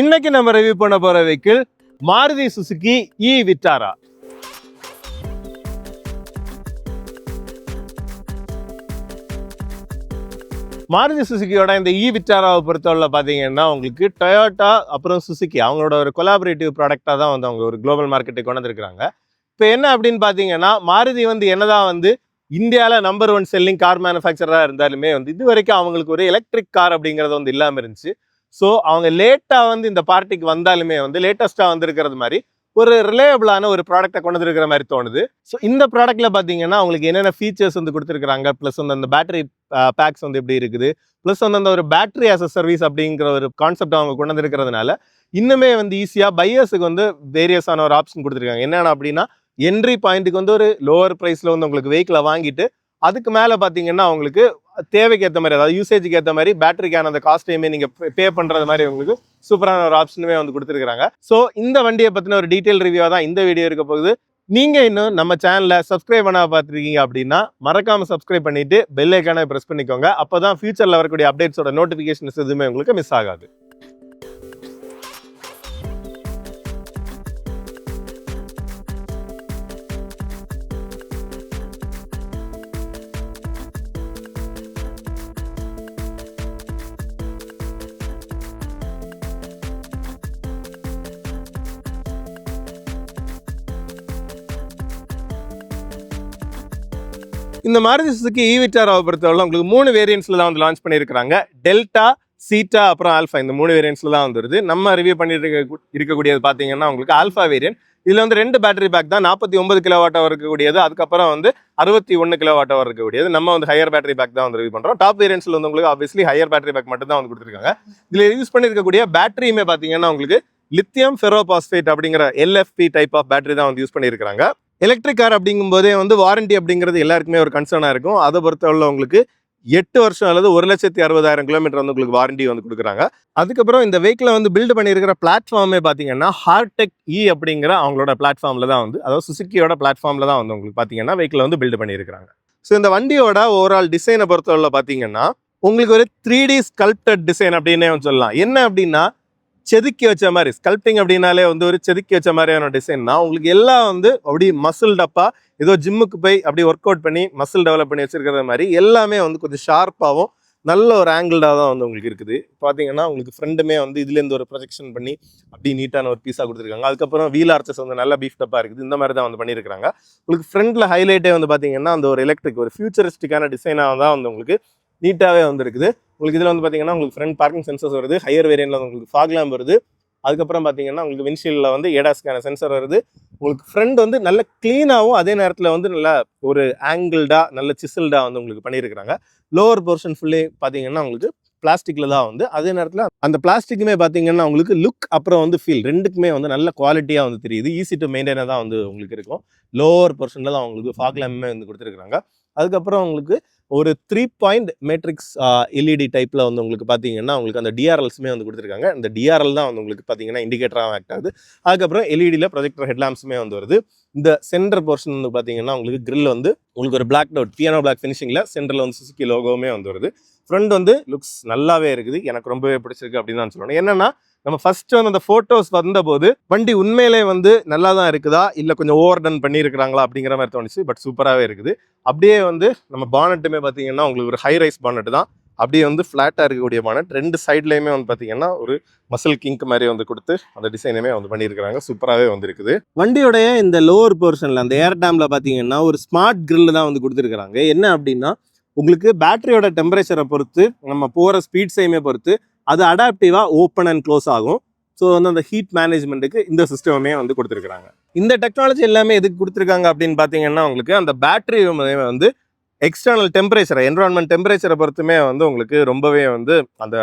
இன்னைக்கு நம்ம ரிவ்யூ பண்ண போற வெஹிக்கிள் மாருதி சுசுகி விட்டாரா. மாருதி சுசுகியோட இந்த விட்டாராவை பொறுத்தவரை பார்த்தீங்கன்னா உங்களுக்கு டொயோட்டா அப்புறம் சுசுகி அவங்களோட ஒரு கொலாபரேட்டிவ் ப்ராடக்டாக தான் வந்து அவங்க ஒரு குளோபல் மார்க்கெட்டுக்கு கொண்டு வந்திருக்காங்க. இப்போ என்ன அப்படின்னு பார்த்தீங்கன்னா மாருதி வந்து என்னதான் வந்து இந்தியாவில் நம்பர் 1 செல்லிங் கார் மேனுஃபேக்சராக இருந்தாலுமே வந்து இது வரைக்கும் அவங்களுக்கு ஒரு எலக்ட்ரிக் கார் அப்படிங்கிறது வந்து இல்லாமல் இருந்துச்சு. ஸோ அவங்க லேட்டாக வந்து இந்த பார்ட்டிக்கு வந்தாலுமே வந்து லேட்டஸ்ட்டாக வந்திருக்கிறது மாதிரி ஒரு ரிலையபிளான ஒரு ப்ராடக்டை கொண்டு வந்துருக்கிற மாதிரி தோணுது. ஸோ இந்த ப்ராடக்ட்ல பார்த்தீங்கன்னா அவங்களுக்கு என்னென்ன ஃபீச்சர்ஸ் வந்து கொடுத்துருக்காங்க, ப்ளஸ் வந்து அந்த பேட்டரி பேக்ஸ் வந்து எப்படி இருக்குது, ப்ளஸ் வந்து அந்த ஒரு பேட்டரி ஆஸ் அ சர்வீஸ் அப்படிங்கிற ஒரு கான்செப்ட் அவங்க கொண்டு வந்துருக்கிறதுனால இன்னுமே வந்து ஈஸியாக பையர்ஸுக்கு வந்து வேரியஸான ஒரு ஆப்ஷன் கொடுத்துருக்காங்க. என்னென்ன அப்படின்னா என்ட்ரி பாயிண்ட்டுக்கு வந்து ஒரு லோவர் ப்ரைஸில் வந்து உங்களுக்கு வெஹிக்கிளை வாங்கிட்டு அதுக்கு மேலே பார்த்தீங்கன்னா உங்களுக்கு தேவைக்கு ஏற்ற மாதிரி அதாவது யூசேஜுக்கு ஏற்ற மாதிரி பேட்டரிக்கான அந்த காஸ்ட்டையுமே நீங்கள் பே பண்ணுறது மாதிரி உங்களுக்கு சூப்பரான ஒரு ஆப்ஷனுமே வந்து கொடுத்துருக்காங்க. ஸோ இந்த வண்டியை பற்றின ஒரு டீட்டெயில் ரிவ்யூவாக தான் இந்த வீடியோ இருக்க போகுது. நீங்கள் இன்னும் நம்ம சேனலில் சப்ஸ்கிரைப் பண்ண பார்த்துருக்கீங்க அப்படின்னா மறக்காமல் சப்ஸ்கிரைப் பண்ணிவிட்டு பெல் ஐக்கானை ப்ரெஸ் பண்ணிக்கோங்க. அப்போ தான் ஃபியூச்சரில் வரக்கூடிய அப்டேட்ஸோட நோட்டிஃபிகேஷன்ஸ் எதுவுமே உங்களுக்கு மிஸ் ஆகாது. இந்த மாருதி சுசுகி விட்டாராவை பொறுத்தவரை உங்களுக்கு 3 வேரியன்ட்ஸ்ல தான் வந்து லான்ச் பண்ணியிருக்காங்க. டெல்டா, சீட்டா அப்புறம் ஆல்ஃபா, இந்த 3 வேரியன்ட்ஸ்ல தான் வந்துருது. நம்ம ரிவ்யூ பண்ணிட்டு இருக்கக்கூடியது பார்த்தீங்கன்னா உங்களுக்கு ஆல்ஃபா வேரியன்ட். இதில் வந்து 2 பேட்டரி பேக் தான், 49 கிலோவாட் ஹவர் இருக்கக்கூடியது, அதுக்கப்புறம் வந்து 61 கிலோவாட் ஹவர் இருக்கக்கூடியது. நம்ம வந்து ஹையர் பேட்டரி பேக் தான் வந்து ரிவ்யூ பண்ணுறோம். டாப் வேரியன்ட்ஸ்ல வந்து உங்களுக்கு ஆப்வியஸ்லி ஹையர் பேட்டரி பேக் மட்டும் தான் வந்து கொடுத்துருக்காங்க. இதில் யூஸ் பண்ணியிருக்கக்கூடிய பேட்டரியுமே பார்த்தீங்கன்னா உங்களுக்கு லித்தியம் ஃபெரோபாஸ்பேட் அப்படிங்கிற LFP டைப் ஆஃப் பேட்டரி தான் வந்து யூஸ் பண்ணியிருக்காங்க. எலக்ட்ரிக் கார் அப்படிங்கும்போதே வந்து வாரண்டி அப்படிங்கிறது எல்லாருக்குமே ஒரு கன்சர்னாக இருக்கும். அதை பொறுத்தவரை உங்களுக்கு 8 வருஷம் அல்லது 1,60,000 கிலோமீட்டர் வந்து உங்களுக்கு வாரண்டி வந்து கொடுக்குறாங்க. அதுக்கப்புறம் இந்த வெஹிக்கிளை வந்து பில்டு பண்ணியிருக்கிற பிளாட்ஃபார்மே பார்த்தீங்கன்னா ஹார்டெக் அப்படிங்கிற அவங்களோட பிளாட்ஃபார்மில் தான் வந்து அதாவது சுசுக்கியோட பிளாட்ஃபார்மில் தான் வந்து உங்களுக்கு பார்த்தீங்கன்னா வெஹிக்கிளை வந்து பில்டு பண்ணியிருக்காங்க. ஸோ இந்த வண்டியோட ஓவரால் டிசைனை பொறுத்தவரை பார்த்தீங்கன்னா உங்களுக்கு ஒரு 3D ஸ்கல்ப்டட் டிசைன் அப்படின்னே சொல்லலாம். என்ன அப்படின்னா செதுக்கி வச்ச மாதிரி, ஸ்கல்ப்டிங் அப்படின்னாலே வந்து ஒரு செதுக்கி வச்ச மாதிரியான டிசைன் தான். உங்களுக்கு எல்லாம் வந்து அப்படி மசில்டப்பா ஏதோ ஜிம்முக்கு போய் அப்படி ஒர்க் அவுட் பண்ணி மசில் டெவலப் பண்ணி வச்சிருக்கிற மாதிரி எல்லாமே வந்து கொஞ்சம் ஷார்ப்பாகவும் நல்ல ஒரு ஆங்கிள்டாக தான் வந்து உங்களுக்கு இருக்குது. பார்த்தீங்கன்னா உங்களுக்கு ஃப்ரெண்டுமே வந்து இதுலேருந்து ஒரு ப்ரொஜெக்ஷன் பண்ணி அப்படி நீட்டான ஒரு பீஸாக கொடுத்துருக்காங்க. அதுக்கப்புறம் வீல் ஆர்ச்சஸ் வந்து நல்லா பீஃப்டப்பாக இருக்குது. இந்த மாதிரி தான் வந்து பண்ணியிருக்காங்க. உங்களுக்கு ஃப்ரண்ட்டில் ஹைலைட்டே வந்து பார்த்தீங்கன்னா அந்த ஒரு எலக்ட்ரிக் ஒரு ஃபியூச்சரிஸ்டிக்கான டிசைனாக தான் வந்து உங்களுக்கு நீட்டாகவே வந்துருக்குது. உங்களுக்கு இதில் வந்து பார்த்தீங்கன்னா உங்களுக்கு ஃப்ரண்ட் பார்க்கிங் சென்சர்ஸ் வருது, ஹையர் வேரியன்ட்ல உங்களுக்கு ஃபாக் லேம்ப் வருது. அதுக்கப்புறம் பார்த்தீங்கன்னா உங்களுக்கு விண்ட்ஷீல்டில் வந்து ஏடாஸ்க்கான சென்சர் வருது. உங்களுக்கு ஃப்ரண்ட் வந்து நல்ல க்ளீனாகவும் அதே நேரத்தில் வந்து நல்ல ஒரு ஆங்கிள்டாக நல்ல சிசில்டாக வந்து உங்களுக்கு பண்ணியிருக்கிறாங்க. லோவர் போர்ஷன் ஃபுல்லி பார்த்தீங்கன்னா உங்களுக்கு பிளாஸ்டிக்கில் தான் வந்து அதே நேரத்தில் அந்த பிளாஸ்டிக்குமே பார்த்தீங்கன்னா உங்களுக்கு லுக் அப்புறம் வந்து ஃபீல் ரெண்டுக்குமே வந்து நல்ல குவாலிட்டியாக வந்து தெரியுது. ஈஸி டு மெயின்டைனாக தான் வந்து உங்களுக்கு இருக்கும். லோவர் போர்ஷனில் தான் உங்களுக்கு ஃபாக் லேம்புமே வந்து கொடுத்துருக்குறாங்க. அதுக்கப்புறம் உங்களுக்கு ஒரு 3 பாயிண்ட் மேட்ரிக்ஸ் எல்இடி டைப்பில் வந்து உங்களுக்கு பார்த்தீங்கன்னா உங்களுக்கு அந்த டிஆர்எல்ஸுமே வந்து கொடுத்துருக்காங்க. இந்த டிஆர்எல் தான் வந்து உங்களுக்கு பார்த்தீங்கன்னா இண்டிகேட்டராக ஆக்ட் ஆகுது. அதுக்கப்புறம் எல்இடியில் ப்ரொஜெக்டர் ஹெட்லாம்ஸுமே வந்து வருது. இந்த சென்டர் போர்ஷன் வந்து பார்த்தீங்கன்னா உங்களுக்கு கிரில் வந்து உங்களுக்கு ஒரு பிளாக் டவுட் பியானோ பிளாக் ஃபினிஷிங்கில் சென்டரில் வந்து சுசுகி லோகோவுமே வந்து வருது. ஃப்ரண்ட் வந்து லுக்ஸ் நல்லாவே இருக்குது, எனக்கு ரொம்பவே பிடிச்சிருக்கு அப்படின்னு தான் சொல்லணும். என்னன்னா நம்ம ஃபர்ஸ்ட் வந்து அந்த ஃபோட்டோஸ் வந்தபோது வண்டி உண்மையிலே வந்து நல்லா தான் இருக்குதா இல்லை கொஞ்சம் ஓவர் டன் பண்ணியிருக்கிறாங்களா அப்படிங்கிற மாதிரி தோணுச்சு. பட் சூப்பராகவே இருக்குது. அப்படியே வந்து நம்ம பானட்டுமே பார்த்தீங்கன்னா உங்களுக்கு ஒரு ஹை ரைஸ் பானட் தான், அப்படியே வந்து ஃப்ளாட்டாக இருக்கக்கூடிய பானட். 2 சைட்லேயுமே வந்து பார்த்தீங்கன்னா ஒரு மசில் கிங்க் மாதிரி வந்து கொடுத்து அந்த டிசைனுமே வந்து பண்ணியிருக்கிறாங்க. சூப்பராகவே வந்து இருக்குது. வண்டியோடைய இந்த லோவர் போர்ஷனில் அந்த ஏர் டேமில் பார்த்தீங்கன்னா ஒரு ஸ்மார்ட் கிரில் தான் வந்து கொடுத்துருக்காங்க. என்ன அப்படின்னா உங்களுக்கு பேட்டரியோட டெம்பரேச்சரை பொறுத்து நம்ம போகிற ஸ்பீட் சைமே பொறுத்து அது அடாப்டிவாக ஓப்பன் அண்ட் க்ளோஸ் ஆகும். ஸோ வந்து அந்த ஹீட் மேனேஜ்மெண்ட்டுக்கு இந்த சிஸ்டமே வந்து கொடுத்துருக்காங்க. இந்த டெக்னாலஜி எல்லாமே எதுக்கு கொடுத்துருக்காங்க அப்படின்னு பார்த்தீங்கன்னா உங்களுக்கு அந்த பேட்டரி வந்து எக்ஸ்டர்னல் டெம்பரேச்சரை என்விரான்மெண்ட் டெம்பரேச்சரை பொறுத்துமே வந்து உங்களுக்கு ரொம்பவே வந்து அந்த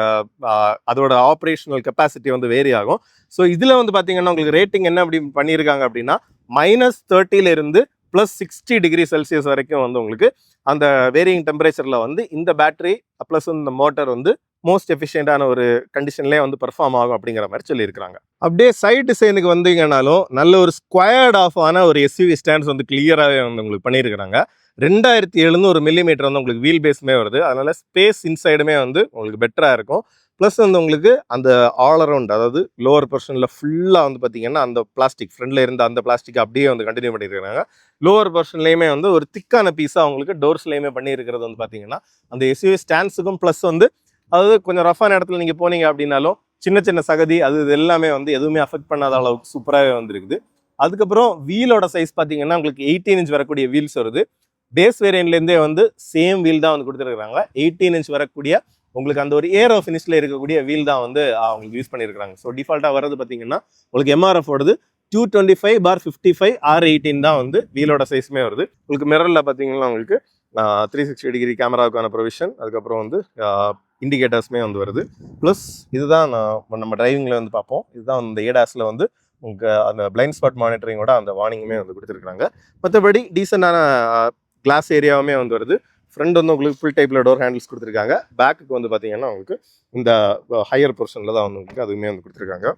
அதோட ஆப்ரேஷனல் கெப்பாசிட்டி வந்து வேரி ஆகும். ஸோ இதில் வந்து பார்த்தீங்கன்னா உங்களுக்கு ரேட்டிங் என்ன அப்படி பண்ணியிருக்காங்க அப்படின்னா -30 +60 டிகிரி செல்சியஸ் வரைக்கும் வந்து உங்களுக்கு அந்த வேரியிங் டெம்பரேச்சரில் வந்து இந்த பேட்டரி ப்ளஸ் இந்த மோட்டர் வந்து மோஸ்ட் எஃபிஷியண்டான ஒரு கண்டிஷன்லேயே வந்து பெர்ஃபார்ம் ஆகும் அப்படிங்கிற மாதிரி சொல்லியிருக்காங்க. அப்படியே சைட் டிசைனுக்கு வந்தீங்கன்னாலும் நல்ல ஒரு ஸ்கொயர்ட் ஆஃப் ஆன ஒரு எஸ்யூவி ஸ்டாண்ட்ஸ் வந்து கிளியராகவே வந்து உங்களுக்கு பண்ணியிருக்கிறாங்க. 2700 மில்லிமீட்டர் வந்து உங்களுக்கு வீல் பேஸுமே வருது. அதனால ஸ்பேஸ் இன்சைடுமே வந்து உங்களுக்கு பெட்டராக இருக்கும். ப்ளஸ் வந்து உங்களுக்கு அந்த ஆல் அரவுண்ட், அதாவது லோவர் போர்ஷனில் ஃபுல்லாக வந்து பார்த்தீங்கன்னா அந்த பிளாஸ்டிக் ஃப்ரண்டில் இருந்த அந்த பிளாஸ்டிக் அப்படியே வந்து கண்டினியூ பண்ணியிருக்காங்க. லோவர் போர்ஷன்லேயுமே வந்து ஒரு திக்கான பீஸாக அவங்களுக்கு டோர்ஸ்லேயுமே பண்ணியிருக்கிறது வந்து பார்த்தீங்கன்னா அந்த எஸ்யூவி ஸ்டாண்ட்ஸுக்கும் ப்ளஸ் வந்து அதாவது கொஞ்சம் ரஃபான இடத்துல நீங்கள் போனீங்க அப்படின்னாலும் சின்ன சின்ன சகதி அது இது எல்லாமே வந்து எதுவுமே அஃபெக்ட் பண்ணாத அளவுக்கு சூப்பராகவே வந்துருக்குது. அதுக்கப்புறம் வீலோட சைஸ் பார்த்தீங்கன்னா உங்களுக்கு 18 இன்ச் வரக்கூடிய வீல்ஸ் வருது. பேஸ் வேரியன்ட்லேருந்தே வந்து சேம் வீல் தான் வந்து கொடுத்துருக்காங்க. 18 இன்ச் வரக்கூடிய உங்களுக்கு அந்த ஒரு ஏரோ ஃபினிஷ்ல இருக்கக்கூடிய வீல் தான் வந்து அவங்களுக்கு யூஸ் பண்ணியிருக்காங்க. ஸோ டிஃபால்ட்டாக வர்றது பார்த்தீங்கன்னா உங்களுக்கு எம்ஆர்எஃப் ஓடுது 225/55 R18 தான் வந்து வீலோட சைஸுமே வருது. உங்களுக்கு மிரரில் பார்த்தீங்கன்னா உங்களுக்கு 360 டிகிரி கேமராவுக்கான ப்ரொவிஷன், அதுக்கப்புறம் வந்து இண்டிகேட்டர்ஸுமே வந்து வருது. ப்ளஸ் இதுதான் நம்ம டிரைவிங்கில் வந்து பார்ப்போம். இதுதான் இந்த ஏடாஸில் வந்து உங்களுக்கு அந்த பிளைண்ட் ஸ்பாட் மானிட்டரிங்கோட அந்த வார்னிங்குமே வந்து கொடுத்துருக்காங்க. மற்றபடி டீசெண்டான கிளாஸ் ஏரியாவுமே வந்து வருது. ஃப்ரண்ட் வந்து உங்களுக்கு ஃபுல் டைப்பில் டோர் ஹேண்டில்ஸ் கொடுத்துருக்காங்க. பேக்குக்கு வந்து பார்த்தீங்கன்னா உங்களுக்கு இந்த ஹையர் போர்ஷனில் தான் வந்து உங்களுக்கு அதுவுமே வந்து கொடுத்துருக்காங்க.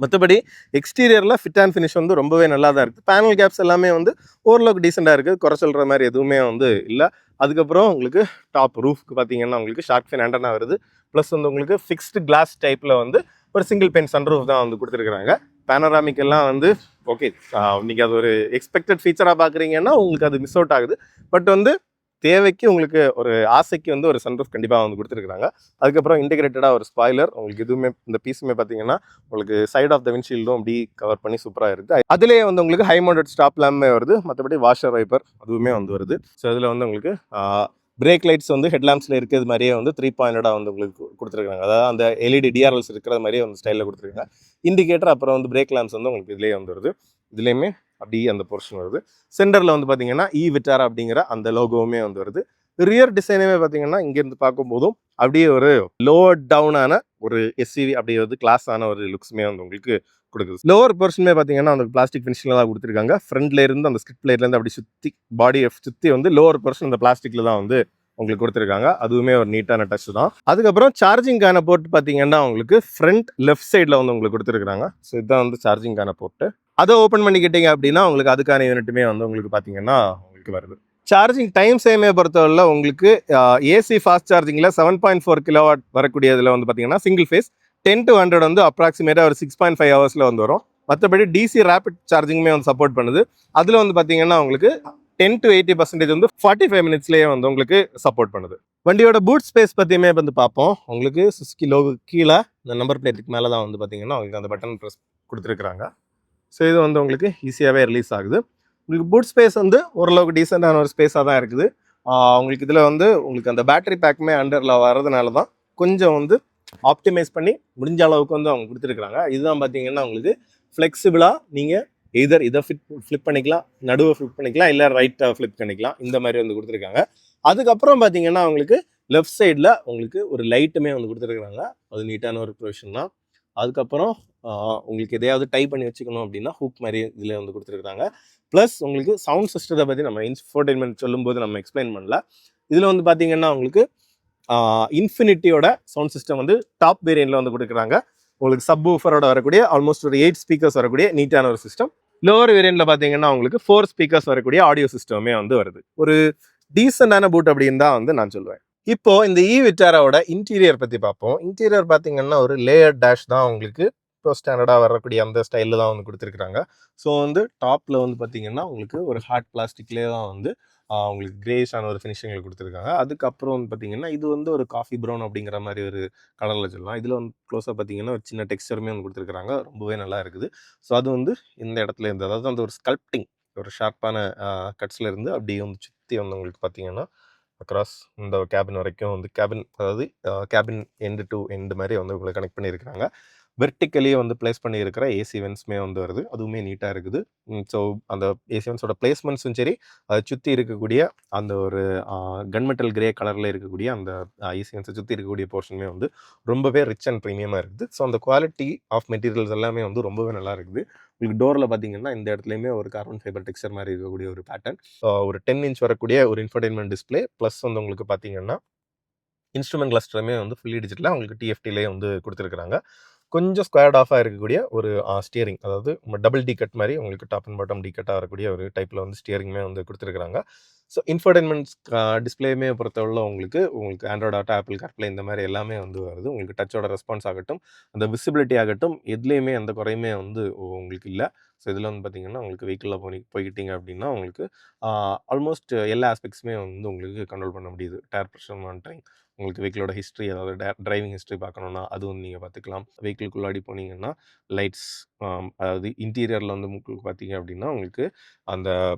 மற்றபடி எக்ஸ்டீரியரில் ஃபிட் அண்ட் ஃபினிஷ் வந்து ரொம்பவே நல்லா தான் இருக்குது. பேனல் கேப்ஸ் எல்லாமே வந்து ஓரளவுக்கு டீசெண்டாக இருக்குது. குறை சொல்கிற மாதிரி எதுவுமே வந்து இல்லை. அதுக்கப்புறம் உங்களுக்கு டாப் ரூஃப்க்கு பார்த்தீங்கன்னா உங்களுக்கு ஷார்க் ஃபின் ஆண்டனா வருது. ப்ளஸ் வந்து உங்களுக்கு ஃபிக்ஸ்டு கிளாஸ் டைப்பில் வந்து ஒரு சிங்கிள் பென் சன்ரூஃப் தான் வந்து கொடுத்துருக்குறாங்க. பேனராமிக் எல்லாம் வந்து ஓகே, நீங்கள் அது ஒரு எக்ஸ்பெக்டட் ஃபீச்சராக பார்க்குறீங்கன்னா உங்களுக்கு அது மிஸ் அவுட் ஆகுது. பட் வந்து தேவைக்கு உங்களுக்கு ஒரு ஆசைக்கு வந்து ஒரு சன்ரூஃப் கண்டிப்பாக வந்து கொடுத்துருக்காங்க. அதுக்கப்புறம் இன்டெகிரேட்டடாக ஒரு ஸ்பாய்லர் உங்களுக்கு இதுவுமே இந்த பீஸுமே பார்த்தீங்கன்னா உங்களுக்கு சைட் ஆஃப் த விண்ட்ஷீல்டும் அப்படி கவர் பண்ணி சூப்பராக இருக்குது. அதுலேயே வந்து உங்களுக்கு ஹை மவுண்டட் ஸ்டாப் லேம்பே வருது. மற்றபடி வாஷர் வைப்பர் அதுவுமே வந்து வருது. ஸோ இதில் வந்து உங்களுக்கு பிரேக் லைட்ஸ் வந்து ஹெட்லாம்ப்ஸில் இருக்கிறது மாதிரியே வந்து 3 பாயிண்டடாக வந்து உங்களுக்கு கொடுத்துருக்காங்க. அதாவது அந்த எல்இடி டிஆர்எல்ஸ் இருக்கிற மாதிரியே வந்து ஸ்டைலில் கொடுத்துருக்காங்க. இண்டிகேட்டர் அப்புறம் வந்து பிரேக் லேம்ப்ஸ் வந்து உங்களுக்கு இதுலேயே வந்து வருது. இதுலேயுமே அப்படியே அந்த போர்ஷன் வருது. சென்டரில் வந்து பார்த்தீங்கன்னா விட்டாரா அப்படிங்கிற அந்த லோகோவுமே வந்து வருது. ரியர் டிசைனுமே பார்த்தீங்கன்னா இங்கேருந்து பார்க்கும்போதும் அப்படியே ஒரு லோவர் டவுனான ஒரு எஸ்யூவி அப்படியே வந்து கிளாஸான ஒரு லுக்ஸுமே வந்து உங்களுக்கு கொடுக்குது. லோவர் போர்ஷனுமே பார்த்தீங்கன்னா அந்த பிளாஸ்டிக் ஃபினிஷில் தான் கொடுத்துருக்காங்க. ஃப்ரண்ட்ல இருந்து அந்த ஸ்கிட் பிளேட்லேருந்து அப்படி சுற்றி பாடியை சுற்றி வந்து லோவர் போர்ஷன் அந்த பிளாஸ்டிக்கில் தான் வந்து உங்களுக்கு கொடுத்துருக்காங்க. அதுவுமே ஒரு நீட்டான டச் தான். அதுக்கப்புறம் சார்ஜிங்கான போர்ட் பார்த்தீங்கன்னா உங்களுக்கு ஃப்ரண்ட் லெஃப்ட் சைடில் வந்து உங்களுக்கு கொடுத்துருக்காங்க. ஸோ இதுதான் வந்து சார்ஜிங்கான போர்ட்டு. அதை ஓப்பன் பண்ணிக்கிட்டீங்க அப்படின்னா உங்களுக்கு அதுக்கான யூனிட்டுமே வந்து உங்களுக்கு பார்த்தீங்கன்னா உங்களுக்கு வருது. சார்ஜிங் டைம் சேமே பொறுத்தவரை உங்களுக்கு ஏசி ஃபாஸ்ட் சார்ஜிங்கில் 7.4 கிலோவாட் வரக்கூடியதில் வந்து பார்த்தீங்கன்னா சிங்கிள் ஃபேஸ் 10 to 100 வந்து அப்ராக்சிமேட்டாக ஒரு 6.5 ஹவர்ஸில் வந்து வரும். மற்றபடி டிசி ரேபிட் சார்ஜிங்குமே வந்து சப்போர்ட் பண்ணுது. அதில் வந்து பார்த்தீங்கன்னா உங்களுக்கு 10 to 80% வந்து 45 மினிட்ஸ்லேயே வந்து உங்களுக்கு சப்போர்ட் பண்ணுது. வண்டியோட பூட் ஸ்பேஸ் பற்றியுமே வந்து பார்ப்போம். உங்களுக்கு 6 கிலோ கீழே இந்த நம்பர் பிளேட்டுக்கு மேலே தான் வந்து பார்த்தீங்கன்னா உங்களுக்கு அந்த பட்டன் ப்ரெஸ் கொடுத்துருக்குறாங்க. ஸோ இது வந்து உங்களுக்கு ஈஸியாகவே ரிலீஸ் ஆகுது. உங்களுக்கு பூட் ஸ்பேஸ் வந்து ஓரளவுக்கு டீசெண்டான ஒரு ஸ்பேஸாக தான் இருக்குது. உங்களுக்கு இதில் வந்து உங்களுக்கு அந்த பேட்டரி பேக்குமே அண்டரில் வரதுனால தான் கொஞ்சம் வந்து ஆப்டிமைஸ் பண்ணி முடிஞ்ச அளவுக்கு வந்து அவங்க கொடுத்துருக்குறாங்க. இதுதான் பார்த்தீங்கன்னா உங்களுக்கு ஃப்ளெக்சிபிளாக நீங்கள் எதர் இதை ஃப்ளிப் பண்ணிக்கலாம், நடுவை ஃப்ளிப் பண்ணிக்கலாம், இல்லை ரைட்டாக ஃப்ளிப் பண்ணிக்கலாம். இந்த மாதிரி வந்து கொடுத்துருக்காங்க. அதுக்கப்புறம் பார்த்தீங்கன்னா உங்களுக்கு லெஃப்ட் சைடில் உங்களுக்கு ஒரு லைட்டுமே வந்து கொடுத்துருக்குறாங்க. அது நீட்டான ஒரு ப்ரொவிஷன் தான். அதுக்கப்புறம் உங்களுக்கு எதையாவது டைப் பண்ணி வச்சுக்கணும் அப்படின்னா ஹூக் மாதிரி இதில் வந்து கொடுத்துருக்குறாங்க. ப்ளஸ் உங்களுக்கு சவுண்ட் சிஸ்டத்தை பற்றி நம்ம இன்ஃபோர்டைன்மெண்ட் சொல்லும்போது நம்ம எக்ஸ்பிளைன் பண்ணல. இதில் வந்து பார்த்தீங்கன்னா உங்களுக்கு இன்ஃபினிட்டியோட சவுண்ட் சிஸ்டம் வந்து டாப் வேரியன்ட்ல வந்து கொடுக்குறாங்க. உங்களுக்கு சப் ஊஃபரோட வரக்கூடிய ஆல்மோஸ்ட் ஒரு 8 ஸ்பீக்கர்ஸ் வரக்கூடிய நீட்டான ஒரு சிஸ்டம். லோவர் வேரியன்ட்ல பார்த்தீங்கன்னா உங்களுக்கு 4 ஸ்பீக்கர்ஸ் வரக்கூடிய ஆடியோ சிஸ்டமே வந்து வருது. ஒரு டீசெண்டான பூட் அப்படின்னு தான் வந்து நான் சொல்லுவேன். இப்போ இந்த விட்டாராவோட இன்டீரியர் பற்றி பார்ப்போம். இன்டீரியர் பார்த்தீங்கன்னா ஒரு லேயர் டேஷ் தான் உங்களுக்கு இப்போ ஸ்டாண்டர்டாக வரக்கூடிய அந்த ஸ்டைலில் தான் வந்து கொடுத்துருக்குறாங்க. ஸோ வந்து டாப்பில் வந்து பார்த்தீங்கன்னா உங்களுக்கு ஒரு ஹார்ட் பிளாஸ்டிக்லேயே தான் வந்து உங்களுக்கு கிரேஷான ஒரு ஃபினிஷிங்கில் கொடுத்துருக்காங்க. அதுக்கப்புறம் வந்து பார்த்தீங்கன்னா இது வந்து ஒரு காஃபி ப்ரௌன் அப்படிங்கிற மாதிரி ஒரு கலரில் சொல்லலாம். இதில் வந்து க்ளோஸாக பார்த்தீங்கன்னா ஒரு சின்ன டெக்ஸ்டருமே வந்து கொடுத்துருக்குறாங்க. ரொம்பவே நல்லா இருக்குது. ஸோ அது வந்து இந்த இடத்துல இருந்து அதாவது அந்த ஒரு ஸ்கல்ப்டிங் ஒரு ஷார்ப்பான கட்ஸில் இருந்து அப்படியே வந்து சுற்றி வந்து உங்களுக்கு பார்த்தீங்கன்னா அக்ராஸ் இந்த கேபின் வரைக்கும் வந்து அதாவது கேபின் எண்டு டு எண்டு மாதிரி வந்து உங்களை கனெக்ட் பண்ணியிருக்கிறாங்க. வெர்டிக்கலியே வந்து பிளேஸ் பண்ணியிருக்கிற ஏசி வென்ட்ஸுமே வந்து வருது. அதுவுமே நீட்டாக இருக்குது. ஸோ அந்த ஏசி வென்ட்ஸோட பிளேஸ்மெண்ட்ஸும் சரி, அதை சுற்றி இருக்கக்கூடிய அந்த ஒரு கன்மெட்டல் கிரே கலரில் இருக்கக்கூடிய அந்த ஏசி வென்ட்ஸை சுற்றி இருக்கக்கூடிய போர்ஷனுமே வந்து ரொம்பவே ரிச் அண்ட் ப்ரீமியமாக இருக்குது. ஸோ அந்த குவாலிட்டி ஆஃப் மெட்டீரியல்ஸ் எல்லாமே வந்து ரொம்பவே நல்லா இருக்குது. உங்களுக்கு டோரில் பார்த்தீங்கன்னா இந்த இடத்துலையுமே ஒரு கார்பன் ஃபைபர் டெக்ஸ்சர் மாதிரி இருக்கக்கூடிய ஒரு பேட்டர்ன், ஒரு 10 இன்ச் வரக்கூடிய ஒரு இன்ஃபர்டைன்மெண்ட் டிஸ்பிளே, ப்ளஸ் வந்து உங்களுக்கு பார்த்தீங்கன்னா இன்ஸ்ட்ருமெண்ட் கிளஸ்டருமே வந்து ஃபுல்லி டிஜிட்டலாக உங்களுக்கு டிஎஃப்டிலே வந்து கொடுத்துருக்குறாங்க. கொஞ்சம் ஸ்கொயர்ட் ஆஃபாக இருக்கக்கூடிய ஒரு ஸ்டியரிங், அதாவது டபுள் டி கட் மாதிரி உங்களுக்கு டாப் அண்ட் பாட்டம் டி கட்டாக வரக்கூடிய ஒரு டைப்பில் வந்து ஸ்டியரிங்குமே வந்து கொடுத்துருக்காங்க. ஸோ இன்ஃபர்டைன்மெண்ட் டிஸ்பிளேயுமே பொறுத்தவரை உங்களுக்கு ஆண்ட்ராய்டு ஆட்டோ, ஆப்பிள் கார்ப்ளே இந்த மாதிரி எல்லாமே வந்து வருது. உங்களுக்கு டச்சோட ரெஸ்பான்ஸ் ஆகட்டும், அந்த விசிபிலிட்டி ஆகட்டும், எதுலேயுமே எந்த குறையுமே வந்து உங்களுக்கு இல்லை. ஸோ இதில் வந்து பார்த்தீங்கன்னா உங்களுக்கு வெஹிக்கிளில் போய்கிட்டீங்க அப்படின்னா உங்களுக்கு ஆல்மோஸ்ட் எல்லா ஆஸ்பெக்ட்ஸுமே வந்து உங்களுக்கு கண்ட்ரோல் பண்ண முடியுது. டயர் ப்ரெஷர் மானிட்டரிங், உங்களுக்கு வெஹிக்கிளோட ஹிஸ்ட்ரி, அதாவது டிரைவிங் ஹிஸ்ட்ரி பார்க்கணுன்னா அது வந்து நீங்கள் பார்த்துக்கலாம். வெஹிக்கிள்குள்ளாடி போனீங்கன்னா லைட்ஸ், அதாவது இன்டீரியரில் வந்து உங்களுக்கு பார்த்தீங்க அப்படின்னா உங்களுக்கு அந்த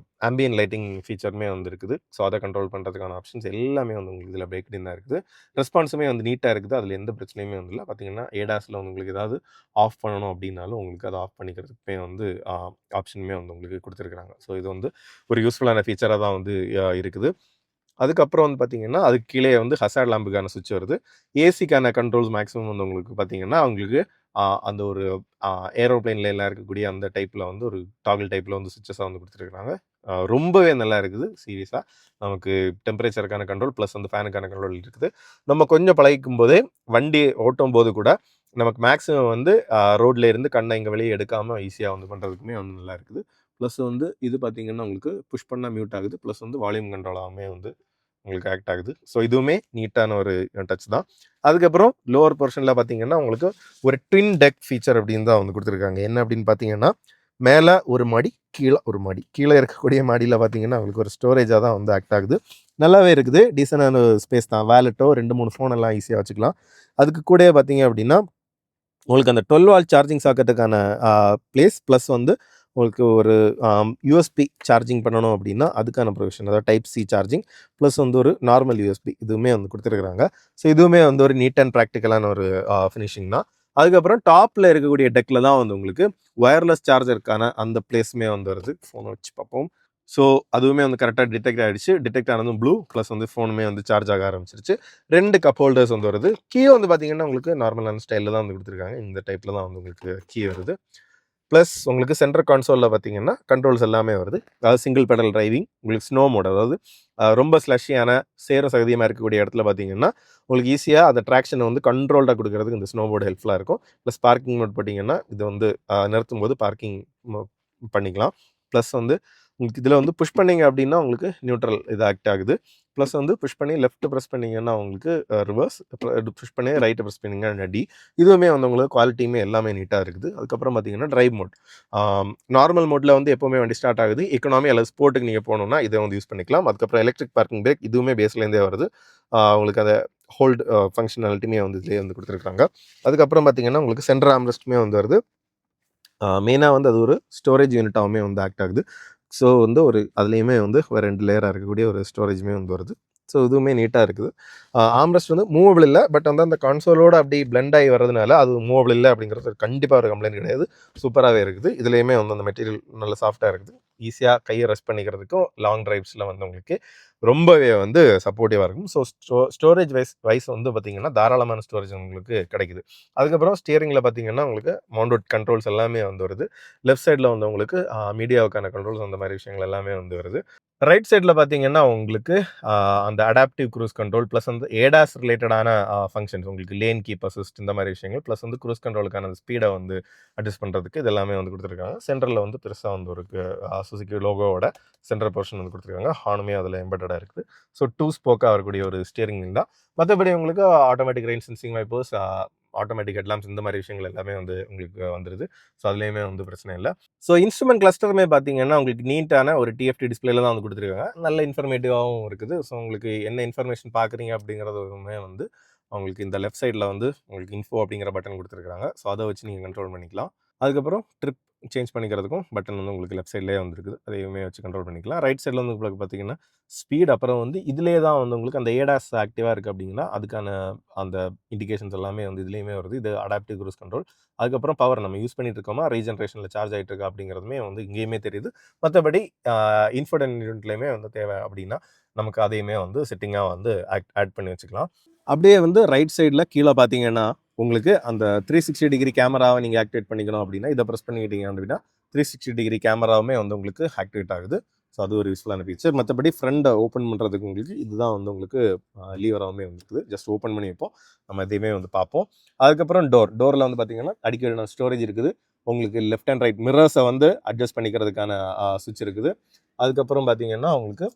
ஆம்பியன் லைட்டிங் ஃபீச்சருமே வந்து இருக்குது. ஸோ அதை கண்ட்ரோல் பண்ணுறதுக்கான ஆப்ஷன்ஸ் எல்லாமே வந்து உங்களுக்கு இதில் பேக்டு தான் இருக்குது. ரெஸ்பான்ஸுமே வந்து நீட்டாக இருக்குது. அதில் எந்த பிரச்சனையுமே வந்து இல்லை. பார்த்தீங்கன்னா ஏடாஸில் வந்து உங்களுக்கு ஏதாவது ஆஃப் பண்ணணும் அப்படின்னாலும் உங்களுக்கு அதை ஆஃப் பண்ணிக்கிறதுக்குமே வந்து ஆப்ஷனுமே வந்து உங்களுக்கு கொடுத்துருக்குறாங்க. ஸோ இது வந்து ஒரு யூஸ்ஃபுல்லான ஃபீச்சராக தான் வந்து இருக்குது. அதுக்கப்புறம் வந்து பார்த்தீங்கன்னா அதுக்கு கீழே வந்து ஹசார்ட் லேம்புக்கான சுவிட்ச் வருது. ஏசிக்கான கண்ட்ரோல்ஸ் மேக்ஸிமம் வந்து உங்களுக்கு பார்த்தீங்கன்னா உங்களுக்கு அந்த ஒரு ஏரோப்ளைன்லாம் இருக்கக்கூடிய அந்த டைப்பில் வந்து ஒரு டாகிள் டைப்பில் வந்து சுவிட்சஸாக வந்து கொடுத்துருக்காங்க. ரொம்பவே நல்லா இருக்குது சீரியஸாக. நமக்கு டெம்பரேச்சருக்கான கண்ட்ரோல் ப்ளஸ் வந்து ஃபேனுக்கான கண்ட்ரோல் இருக்குது. நம்ம கொஞ்சம் பழகிக்கும் போதே வண்டி ஓட்டும் போது கூட நமக்கு மேக்ஸிமம் வந்து ரோட்ல இருந்து கண்ணை இங்கே வெளியே எடுக்காமல் ஈஸியாக வந்து பண்ணுறதுக்குமே வந்து நல்லா இருக்குது. ப்ளஸ் வந்து இது பார்த்தீங்கன்னா உங்களுக்கு புஷ் பண்ணால் மியூட் ஆகுது. ப்ளஸ் வந்து வால்யூம் கண்ட்ரோலாகவே வந்து உங்களுக்கு ஆக்ட் ஆகுது. ஸோ இதுவுமே நீட்டான ஒரு டச் தான். அதுக்கப்புறம் லோவர் போர்ஷனில் பார்த்தீங்கன்னா உங்களுக்கு ஒரு ட்வின் டெக் ஃபீச்சர் அப்படின்னு தான் வந்து கொடுத்துருக்காங்க. என்ன அப்படின்னு பார்த்தீங்கன்னா மேலே ஒரு மாடி, கீழே ஒரு மாடி. கீழே இருக்கக்கூடிய மாடியில் பார்த்தீங்கன்னா உங்களுக்கு ஒரு ஸ்டோரேஜாக தான் வந்து ஆக்ட் ஆகுது. நல்லாவே இருக்குது. டீசெண்டான ஸ்பேஸ் தான். வேலெட்டோ 2-3 ஃபோன் எல்லாம் ஈஸியாக வச்சுக்கலாம். அதுக்கு கூடயே பார்த்தீங்க அப்படின்னா உங்களுக்கு அந்த 12 வால்ட் சார்ஜிங் சாக்கெட்டுக்கான பிளேஸ் ப்ளஸ் வந்து உங்களுக்கு ஒரு யூஎஸ்பி சார்ஜிங் பண்ணணும் அப்படின்னா அதுக்கான ப்ரொவிஷன், அதாவது டைப் சி சார்ஜிங் ப்ளஸ் வந்து ஒரு நார்மல் யூஎஸ்பி இதுவுமே வந்து கொடுத்துருக்குறாங்க. ஸோ இதுவுமே வந்து ஒரு நீட் அண்ட் ப்ராக்டிக்கலான ஒரு ஃபினிஷிங் தான். அதுக்கப்புறம் டாப்பில் இருக்கக்கூடிய டெக்கில் தான் வந்து உங்களுக்கு ஒயர்லெஸ் சார்ஜருக்கான அந்த பிளேஸுமே வந்து வருது. ஃபோனை வச்சு பார்ப்போம். ஸோ அதுவுமே வந்து கரெக்டாக டிடெக்ட் ஆகிடுச்சு. டிடெக்ட் ஆனதும் ப்ளூ ப்ளஸ் வந்து ஃபோனுமே வந்து சார்ஜ் ஆக ஆரம்பிச்சிருச்சு. 2 கப் ஹோல்டர்ஸ் வந்து வருது. கீ வந்து பார்த்தீங்கன்னா உங்களுக்கு நார்மலான ஸ்டைலில் தான் வந்து கொடுத்துருக்காங்க. இந்த டைப்பில் தான் வந்து உங்களுக்கு கீ வருது. ப்ளஸ் உங்களுக்கு சென்டர் கான்சோலில் பார்த்தீங்கன்னா கண்ட்ரோல்ஸ் எல்லாமே வருது. அதாவது சிங்கிள் பெடல் டிரைவிங், உங்களுக்கு ஸ்னோ மோட், அதாவது ரொம்ப ஸ்லஷியான சேரும் சகதியமாக இருக்கக்கூடிய இடத்துல பார்த்தீங்கன்னா உங்களுக்கு ஈஸியாக அந்த ட்ராக்ஷனை வந்து கண்ட்ரோல்டாக கொடுக்குறதுக்கு இந்த ஸ்னோ மோட் ஹெல்ப்ஃபுல்லாக இருக்கும். ப்ளஸ் பார்க்கிங் மோட் போட்டிங்கன்னா இது வந்து நிறுத்தும் போது பார்க்கிங் பண்ணிக்கலாம். ப்ளஸ் வந்து உங்களுக்கு இதில் வந்து புஷ் பண்ணிங்க அப்படின்னா உங்களுக்கு நியூட்ரல் இது ஆக்ட் ஆகுது. ப்ளஸ் வந்து புஷ் பண்ணி லெஃப்ட் ப்ரெஸ் பண்ணிங்கன்னா உங்களுக்கு ரிவர்ஸ், புஷ் பண்ணி ரைட்டை ப்ரெஸ் பண்ணிங்கன்னா டி. இதுவுமே வந்து உங்களுக்கு குவாலிட்டியுமே எல்லாமே நீட்டாக இருக்குது. அதுக்கப்புறம் பார்த்தீங்கன்னா டிரைவ் மோட், நார்மல் மோட்டில் வந்து எப்போவுமே வண்டி ஸ்டார்ட் ஆகுது. எக்கனாமி அல்லது ஸ்போர்ட்டுக்கு நீங்கள் போகணுன்னா இதை வந்து யூஸ் பண்ணிக்கலாம். அதுக்கப்புறம் எலக்ட்ரிக் பார்க்கிங் பிரேக் இதுவுமே பேஸ்லேருந்தே வருது. உங்களுக்கு அதை ஹோல்டு ஃபங்க்ஷனாலிட்டியுமே வந்து இதிலே வந்து கொடுத்துருக்காங்க. அதுக்கப்புறம் பார்த்தீங்கன்னா உங்களுக்கு சென்டர் ஆம்ரெஸ்ட்டுமே வந்து வருது. மெயினாக வந்து அது ஒரு ஸ்டோரேஜ் யூனிட்டாகவுமே வந்து ஆக்ட் ஆகுது. ஸோ வந்து ஒரு அதுலேயுமே வந்து ஒரு 2 லேயராக இருக்கக்கூடிய ஒரு ஸ்டோரேஜுமே வந்து வருது. ஸோ இதுவுமே நீட்டாக இருக்குது. ஆம்ரெஸ்ட் வந்து மூவபிள் இல்லை, பட் வந்து அந்த கன்சோலோடு அப்படி பிளெண்ட் ஆகி வரதுனால அது மூவபிள் இல்லை அப்படிங்கிறது கண்டிப்பாக ஒரு கம்ப்ளைண்ட் கிடையாது. சூப்பராகவே இருக்குது. இதுலேயுமே வந்து அந்த மெட்டீரியல் நல்ல சாஃப்டாக இருக்குது. ஈஸியாக கையை ரெஸ்ட் பண்ணிக்கிறதுக்கும் லாங் டிரைவ்ஸில் வந்து உங்களுக்கு ரொம்பவே வந்து சப்போர்ட்டிவாக இருக்கும். ஸோ ஸ்டோரேஜ் வைஸ் வந்து பார்த்திங்கன்னா தாராளமான ஸ்டோரேஜ் உங்களுக்கு கிடைக்குது. அதுக்கப்புறம் ஸ்டியரிங்கில் பார்த்திங்கன்னா உங்களுக்கு மவுண்டட் கண்ட்ரோல்ஸ் எல்லாமே வந்து வருது. லெஃப்ட் சைடில் வந்து உங்களுக்கு மீடியாவுக்கான கண்ட்ரோல்ஸ் அந்த மாதிரி விஷயங்கள் எல்லாமே வந்து வருது. ரைட் சைடில் பார்த்தீங்கன்னா உங்களுக்கு அந்த அடாப்டிவ் க்ரூஸ் கண்ட்ரோல் ப்ளஸ் வந்து ஏடாஸ் ரிலேட்டடான ஃபங்க்ஷன்ஸ், உங்களுக்கு லேன் கீப் அசிஸ்ட் இந்த மாதிரி விஷயங்கள், ப்ளஸ் வந்து க்ரூஸ் கண்ட்ரோலுக்கான ஸ்பீடை வந்து அட்ஜஸ்ட் பண்ணுறதுக்கு இது எல்லாமே வந்து கொடுத்துருக்காங்க. சென்டரில் வந்து பெருசாக வந்து ஒரு சுசுகி லோகோவோட சென்டர் போர்ஷன் வந்து கொடுத்துருக்காங்க. ஹார்னுமே அதில் எம்பெட்டடாக இருக்குது. ஸோ 2 ஸ்போக்காக வரக்கூடிய ஒரு ஸ்டியரிங் தான். மற்றபடி உங்களுக்கு automatic rain sensing vipers, automatic headlamps இந்த மாதிரி விஷயங்கள் எல்லாமே வந்து உங்களுக்கு வந்துடுது. ஸோ அதுலேயுமே வந்து பிரச்சனை இல்லை. ஸோ இன்ஸ்ட்ருமெண்ட் கிளஸ்டருமே பார்த்தீங்கன்னா உங்களுக்கு நீட்டான ஒரு டிஎஃப்டி டிஸ்பிளேல தான் வந்து கொடுத்துருக்காங்க. நல்ல இன்ஃபர்மேட்டிவாகவும் இருக்குது. ஸோ உங்களுக்கு என்ன இன்ஃபர்மேஷன் பார்க்குறீங்க அப்படிங்கிறதுமே வந்து உங்களுக்கு இந்த லெஃப்ட் சைடில் வந்து உங்களுக்கு இன்ஃபோ அப்படிங்கிற பட்டன் கொடுத்துருக்காங்க. ஸோ அதை வச்சு நீங்கள் கண்ட்ரோல் பண்ணிக்கலாம். அதுக்கப்புறம் ட்ரிப் சேஞ்ச் பண்ணிக்கிறதுக்கும் பட்டன் வந்து உங்களுக்கு லெஃப்ட் சைட்லேயே வந்துருக்குது. அதையுமே வச்சு கண்ட்ரோல் பண்ணிக்கலாம். ரைட் சைடில் வந்து உங்களுக்கு பார்த்தீங்கன்னா ஸ்பீட், அப்புறம் வந்து இதிலே தான் வந்து உங்களுக்கு அந்த ஏடாஸ் ஆக்டிவாக இருக்குது அப்படின்னா அதுக்கான அந்த இண்டிகேஷன்ஸ் எல்லாமே வந்து இதுலேயுமே வருது. இது அடாப்டிவ் க்ரூஸ் கண்ட்ரோல். அதுக்கப்புறம் பவர் நம்ம யூஸ் பண்ணிட்டு இருக்கோமா, ரீஜென்ரேஷனில் சார்ஜ் ஆகிட்டு இருக்கா அப்படிங்கிறதுமே வந்து இங்கேயுமே தெரியுது. மற்றபடி இன்ஃபோடெயின்மென்ட் யூனிட்லேயுமே வந்து தேவை அப்படின்னா நமக்கு அதையுமே வந்து செட்டிங்காக வந்து ஆட் பண்ணி வச்சுக்கலாம். அப்படியே வந்து ரைட் சைடில் கீழே பார்த்தீங்கன்னா உங்களுக்கு அந்த 360 டிகிரி கேமராவை நீங்கள் ஆக்டிவேட் பண்ணிக்கணும் அப்படின்னா இதை ப்ரெஸ் பண்ணிக்கிட்டீங்க அப்படின்னா 360 டிகிரி கேமராவுமே வந்து உங்களுக்கு ஆக்டிவேட் ஆகுது. ஸோ அது ஒரு யூஸ்ஃபுல்லான ஃபீச்சர். மற்றபடி ஃப்ரண்டை ஓப்பன் பண்ணுறதுக்கு உங்களுக்கு இதுதான் வந்து உங்களுக்கு லீவராகவுமே வந்துருக்குது. ஜஸ்ட் ஓப்பன் பண்ணி வைப்போம், நம்ம இதையுமே வந்து பார்ப்போம். அதுக்கப்புறம் டோரில் வந்து பார்த்தீங்கன்னா அடிக்கடி ஸ்டோரேஜ் இருக்குது. உங்களுக்கு லெஃப்ட் அண்ட் ரைட் மிரர்ஸை வந்து அட்ஜஸ்ட் பண்ணிக்கிறதுக்கான சுவிட்ச் இருக்குது. அதுக்கப்புறம் பார்த்தீங்கன்னா உங்களுக்கு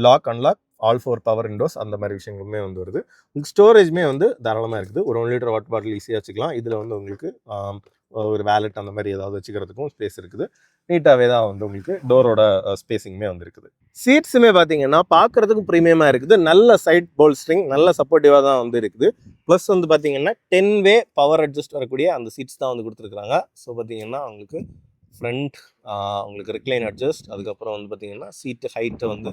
lock unlock all 4 power windows அந்த மாதிரி விஷயங்களுமே வந்து வருது. உங்களுக்கு ஸ்டோரேஜ்மே வந்து தாராளமாக இருக்குது. ஒரு 1 லிட்டர் வாட்டர் பாட்டில் ஈஸியாக வச்சுக்கலாம். இதில் வந்து உங்களுக்கு ஒரு வேலெட் அந்த மாதிரி ஏதாவது வச்சுக்கிறதுக்கும் ஸ்பேஸ் இருக்குது. நீட்டாகவே தான் வந்து உங்களுக்கு டோரோட ஸ்பேஸிங்குமே வந்து இருக்குது. சீட்ஸுமே பார்த்தீங்கன்னா பார்க்குறதுக்கு ப்ரீமியமாக இருக்குது. நல்ல சைட் போல்ஸ்ட்ரிங், நல்ல சப்போர்ட்டிவாக தான் வந்து இருக்குது. ப்ளஸ் வந்து பார்த்தீங்கன்னா 10-வே பவர் அட்ஜஸ்ட் வரக்கூடிய அந்த சீட்ஸ் தான் வந்து கொடுத்துருக்குறாங்க. ஸோ பார்த்தீங்கன்னா உங்களுக்கு ஃப்ரண்ட் உங்களுக்கு ரிக்ளைன் அட்ஜஸ்ட், அதுக்கப்புறம் வந்து பார்த்தீங்கன்னா சீட்டு ஹைட்டை வந்து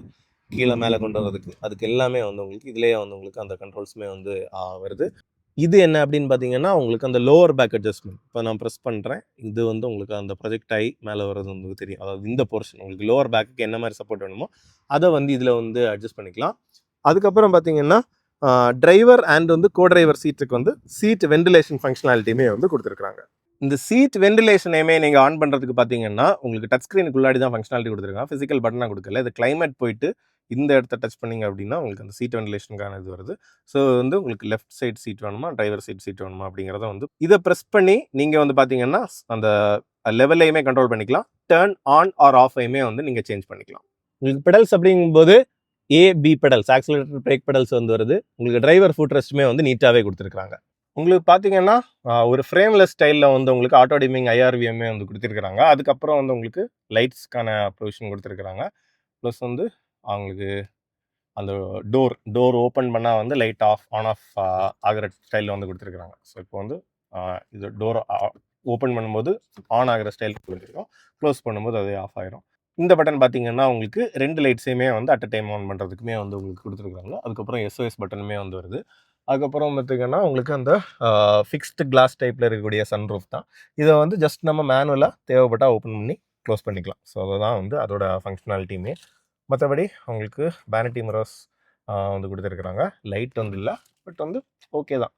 கீழே மேலே கொண்டு வரதுக்கு அதுக்கு எல்லாமே வந்து உங்களுக்கு இதுலேயே வந்து உங்களுக்கு அந்த கண்ட்ரோல்ஸுமே வந்து வருது. இது என்ன அப்படின்னு பார்த்தீங்கன்னா உங்களுக்கு அந்த லோவர் பேக் அட்ஜஸ்ட்மெண்ட். இப்போ நான் ப்ரெஸ் பண்ணுறேன், இது வந்து உங்களுக்கு அந்த ப்ரொஜெக்ட் ஆகி மேலே வர்றது வந்து தெரியும். அதாவது இந்த போர்ஷன் உங்களுக்கு லோவர் பேக்குக்கு என்ன மாதிரி சப்போர்ட் வேணுமோ அதை வந்து இதில் வந்து அட்ஜஸ்ட் பண்ணிக்கலாம். அதுக்கப்புறம் பார்த்தீங்கன்னா டிரைவர் அண்ட் வந்து கோ டிரைவர் சீட்டுக்கு வந்து சீட் வென்டிலேஷன் ஃபங்க்ஷனாலிட்டியுமே வந்து கொடுத்துருக்காங்க. இந்த சீட் வென்டிலேஷனையுமே நீங்கள் ஆன் பண்ணுறதுக்கு பார்த்தீங்கன்னா உங்களுக்கு டச் ஸ்க்ரீனுக்குள்ளாடி தான் ஃபங்க்ஷனாலிட்டி கொடுத்துருக்காங்க. ஃபிசிக்கல் பட்டனாக கொடுக்கல. இது கிளைமேட் போயிட்டு இந்த இடத்த டச் பண்ணிங்க அப்படின்னா உங்களுக்கு அந்த சீட் வென்டிலேஷனுக்கான இது வருது. ஸோ வந்து உங்களுக்கு லெஃப்ட் சைட் சீட் வேணுமா, டிரைவர் சீட் வேணுமா அப்படிங்கிறத வந்து இதை ப்ரெஸ் பண்ணி நீங்கள் வந்து பார்த்தீங்கன்னா அந்த லெவலையுமே கண்ட்ரோல் பண்ணிக்கலாம். டர்ன் ஆன் ஆர் ஆஃபையுமே வந்து நீங்கள் சேஞ்ச் பண்ணிக்கலாம். உங்களுக்கு பெடல்ஸ் அப்படிங்கும்போது AB pedals, accelerator brake pedals வந்து வருது. உங்களுக்கு டிரைவர் ஃபுட் ரெஸ்ட்டுமே வந்து நீட்டாகவே கொடுத்துருக்காங்க. உங்களுக்கு பார்த்தீங்கன்னா ஒரு ஃப்ரேம்லெஸ் ஸ்டைலில் வந்து உங்களுக்கு ஆட்டோ டிமிங் ஐஆர்விஎம்மே வந்து கொடுத்துருக்குறாங்க. அதுக்கப்புறம் வந்து உங்களுக்கு லைட்ஸ்க்கான ப்ரொவிஷன் கொடுத்துருக்குறாங்க. ப்ளஸ் வந்து அவங்களுக்கு அந்த டோர் ஓப்பன் பண்ணால் வந்து லைட் ஆன் ஆஃப் ஆகிற ஸ்டைலில் வந்து கொடுத்துருக்குறாங்க. ஸோ இப்போ வந்து இது டோர் ஓப்பன் பண்ணும்போது ஆன் ஆகிற ஸ்டைல் கொடுத்துருக்கோம், க்ளோஸ் பண்ணும்போது அதே ஆஃப் ஆகிரும். இந்த பட்டன் பார்த்தீங்கன்னா உங்களுக்கு 2 லைட்ஸையுமே வந்து அட் அ டைம் ஆன் பண்ணுறதுக்குமே வந்து உங்களுக்கு கொடுத்துருக்காங்க. அதுக்கப்புறம் SOS பட்டனுமே வந்து வருது. அதுக்கப்புறம் பார்த்திங்கன்னா உங்களுக்கு அந்த ஃபிக்ஸ்டு கிளாஸ் டைப்பில் இருக்கக்கூடிய சன்ரூஃப் தான். இதை வந்து ஜஸ்ட் நம்ம மேனுவலாக தேவைப்பட்டால் ஓப்பன் பண்ணி க்ளோஸ் பண்ணிக்கலாம். ஸோ அதுதான் வந்து அதோட ஃபங்க்ஷனாலிட்டியுமே. மற்றபடி உங்களுக்கு வேனிட்டி மிரர்ஸ் வந்து கொடுத்துருக்குறாங்க. லைட் வந்து இல்லை, பட் வந்து ஓகே தான்,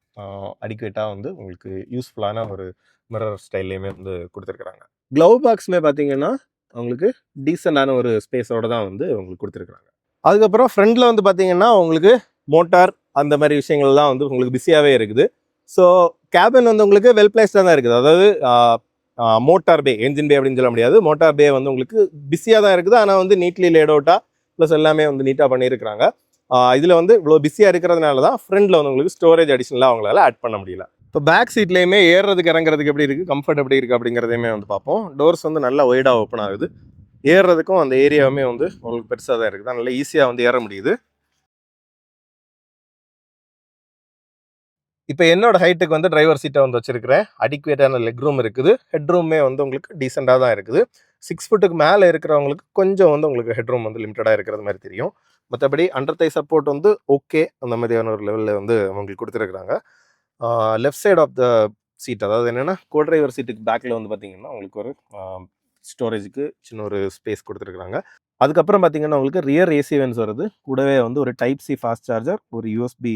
அடிக்குவேட்டாக வந்து உங்களுக்கு யூஸ்ஃபுல்லான ஒரு மிரர் ஸ்டைல்லையுமே வந்து கொடுத்துருக்குறாங்க. க்ளவ் பாக்ஸுமே பார்த்தீங்கன்னா உங்களுக்கு டீசெண்டான ஒரு ஸ்பேஸோடு தான் வந்து உங்களுக்கு கொடுத்துருக்குறாங்க. அதுக்கப்புறம் ஃப்ரண்டில் வந்து பார்த்தீங்கன்னா உங்களுக்கு மோட்டார் அந்த மாதிரி விஷயங்கள்லாம் வந்து உங்களுக்கு பிஸியாகவே இருக்குது. ஸோ கேபின் வந்து உங்களுக்கு வெல் பிளேஸ்டாக தான் இருக்குது. அதாவது மோட்டார் பே, என்ஜின் பே அப்படின்னு சொல்ல முடியாது, மோட்டார் பே வந்து உங்களுக்கு பிஸியாக தான் இருக்குது. ஆனால் வந்து நீட்லி லேட் அவுட்டாக ப்ளஸ் எல்லாமே வந்து நீட்டாக பண்ணியிருக்கிறாங்க. இதில் வந்து இவ்வளோ பிஸியாக இருக்கிறதுனால தான் ஃப்ரண்டில் வந்து உங்களுக்கு ஸ்டோரேஜ் அடிஷனலாக அவங்களால ஆட் பண்ண முடியல. இப்போ பேக் சீட்லேயுமே ஏறுறதுக்கு இறங்குறதுக்கு எப்படி இருக்குது, கம்ஃபர்ட் எப்படி இருக்குது அப்படிங்கிறதையுமே வந்து பார்ப்போம். டோர்ஸ் வந்து நல்லா ஒய்டாக ஓப்பன் ஆகுது. ஏறுறதுக்கும் அந்த ஏரியாவுமே வந்து உங்களுக்கு பெருசாக தான் இருக்குது, நல்லா ஈஸியாக வந்து ஏற முடியுது. இப்போ என்னோட ஹைட்டுக்கு வந்து டிரைவர் சீட்டை வந்து வச்சிருக்கிறேன். அடிக்குவேட்டான லெக் ரூம் இருக்குது. ஹெட் ரூமே வந்து உங்களுக்கு டீசெண்டாக தான் இருக்குது. 6 ஃபுட்டுக்கு மேலே இருக்கிறவங்களுக்கு கொஞ்சம் வந்து உங்களுக்கு ஹெட் ரூம் வந்து லிமிட்டடாக இருக்கிறது மாதிரி தெரியும். மற்றபடி அண்டர் தை சப்போர்ட் வந்து ஓகே, அந்த மாதிரியான ஒரு லெவலில் வந்து உங்களுக்கு கொடுத்துருக்குறாங்க. Left side of the seat, அதாவது என்னென்னா கோ டிரைவர் சீட்டுக்கு பேக்கில் வந்து பார்த்தீங்கன்னா உங்களுக்கு ஒரு ஸ்டோரேஜுக்கு சின்ன ஒரு ஸ்பேஸ் கொடுத்துருக்குறாங்க. அதுக்கப்புறம் பார்த்தீங்கன்னா உங்களுக்கு ரியர் ஏசி வென்ஸ் வருது. கூடவே வந்து ஒரு டைப் சி ஃபாஸ்ட் சார்ஜர், ஒரு யூஎஸ்பி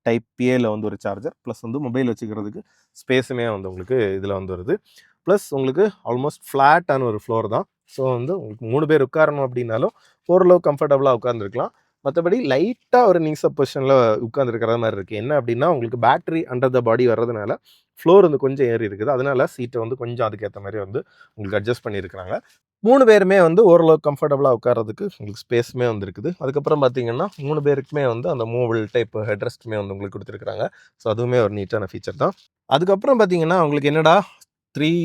டைப் பிஏல வந்து ஒரு சார்ஜர், ப்ளஸ் வந்து மொபைல் வச்சுக்கிறதுக்கு ஸ்பேஸுமே வந்து உங்களுக்கு இதில் வந்து வருது. ப்ளஸ் உங்களுக்கு ஆல்மோஸ்ட் ஃப்ளாட்டான ஒரு ஃப்ளோர் தான். ஸோ வந்து உங்களுக்கு 3 பேர் உட்காரணும் அப்படின்னாலும் ஓரளவு கம்ஃபர்டபுளாக உட்காந்துருக்கலாம். மற்றபடி லைட்டாக ஒரு நீசப் பொசிஷனில் உட்காந்துருக்கிற மாதிரி இருக்குது. என்ன அப்படின்னா உங்களுக்கு பேட்டரி அண்டர் த பாடி வர்றதுனால ஃப்ளோர் வந்து கொஞ்சம் ஏறி இருக்குது. அதனால சீட்டை வந்து கொஞ்சம் அதுக்கேற்ற மாதிரி வந்து உங்களுக்கு அட்ஜஸ்ட் பண்ணியிருக்கிறாங்க. 3 பேருமே வந்து ஓரளவு கம்ஃபர்டபுளாக உட்காரதுக்கு உங்களுக்கு ஸ்பேஸுமே வந்து இருக்குது. அதுக்கப்புறம் பார்த்தீங்கன்னா 3 பேருக்குமே வந்து அந்த மூவபிள் டைப் ஹெட் ரெஸ்ட்டுமே வந்து உங்களுக்கு கொடுத்துருக்குறாங்க. ஸோ அதுவுமே ஒரு நீட்டான ஃபீச்சர் தான். அதுக்கப்புறம் பார்த்தீங்கன்னா உங்களுக்கு என்னடா 3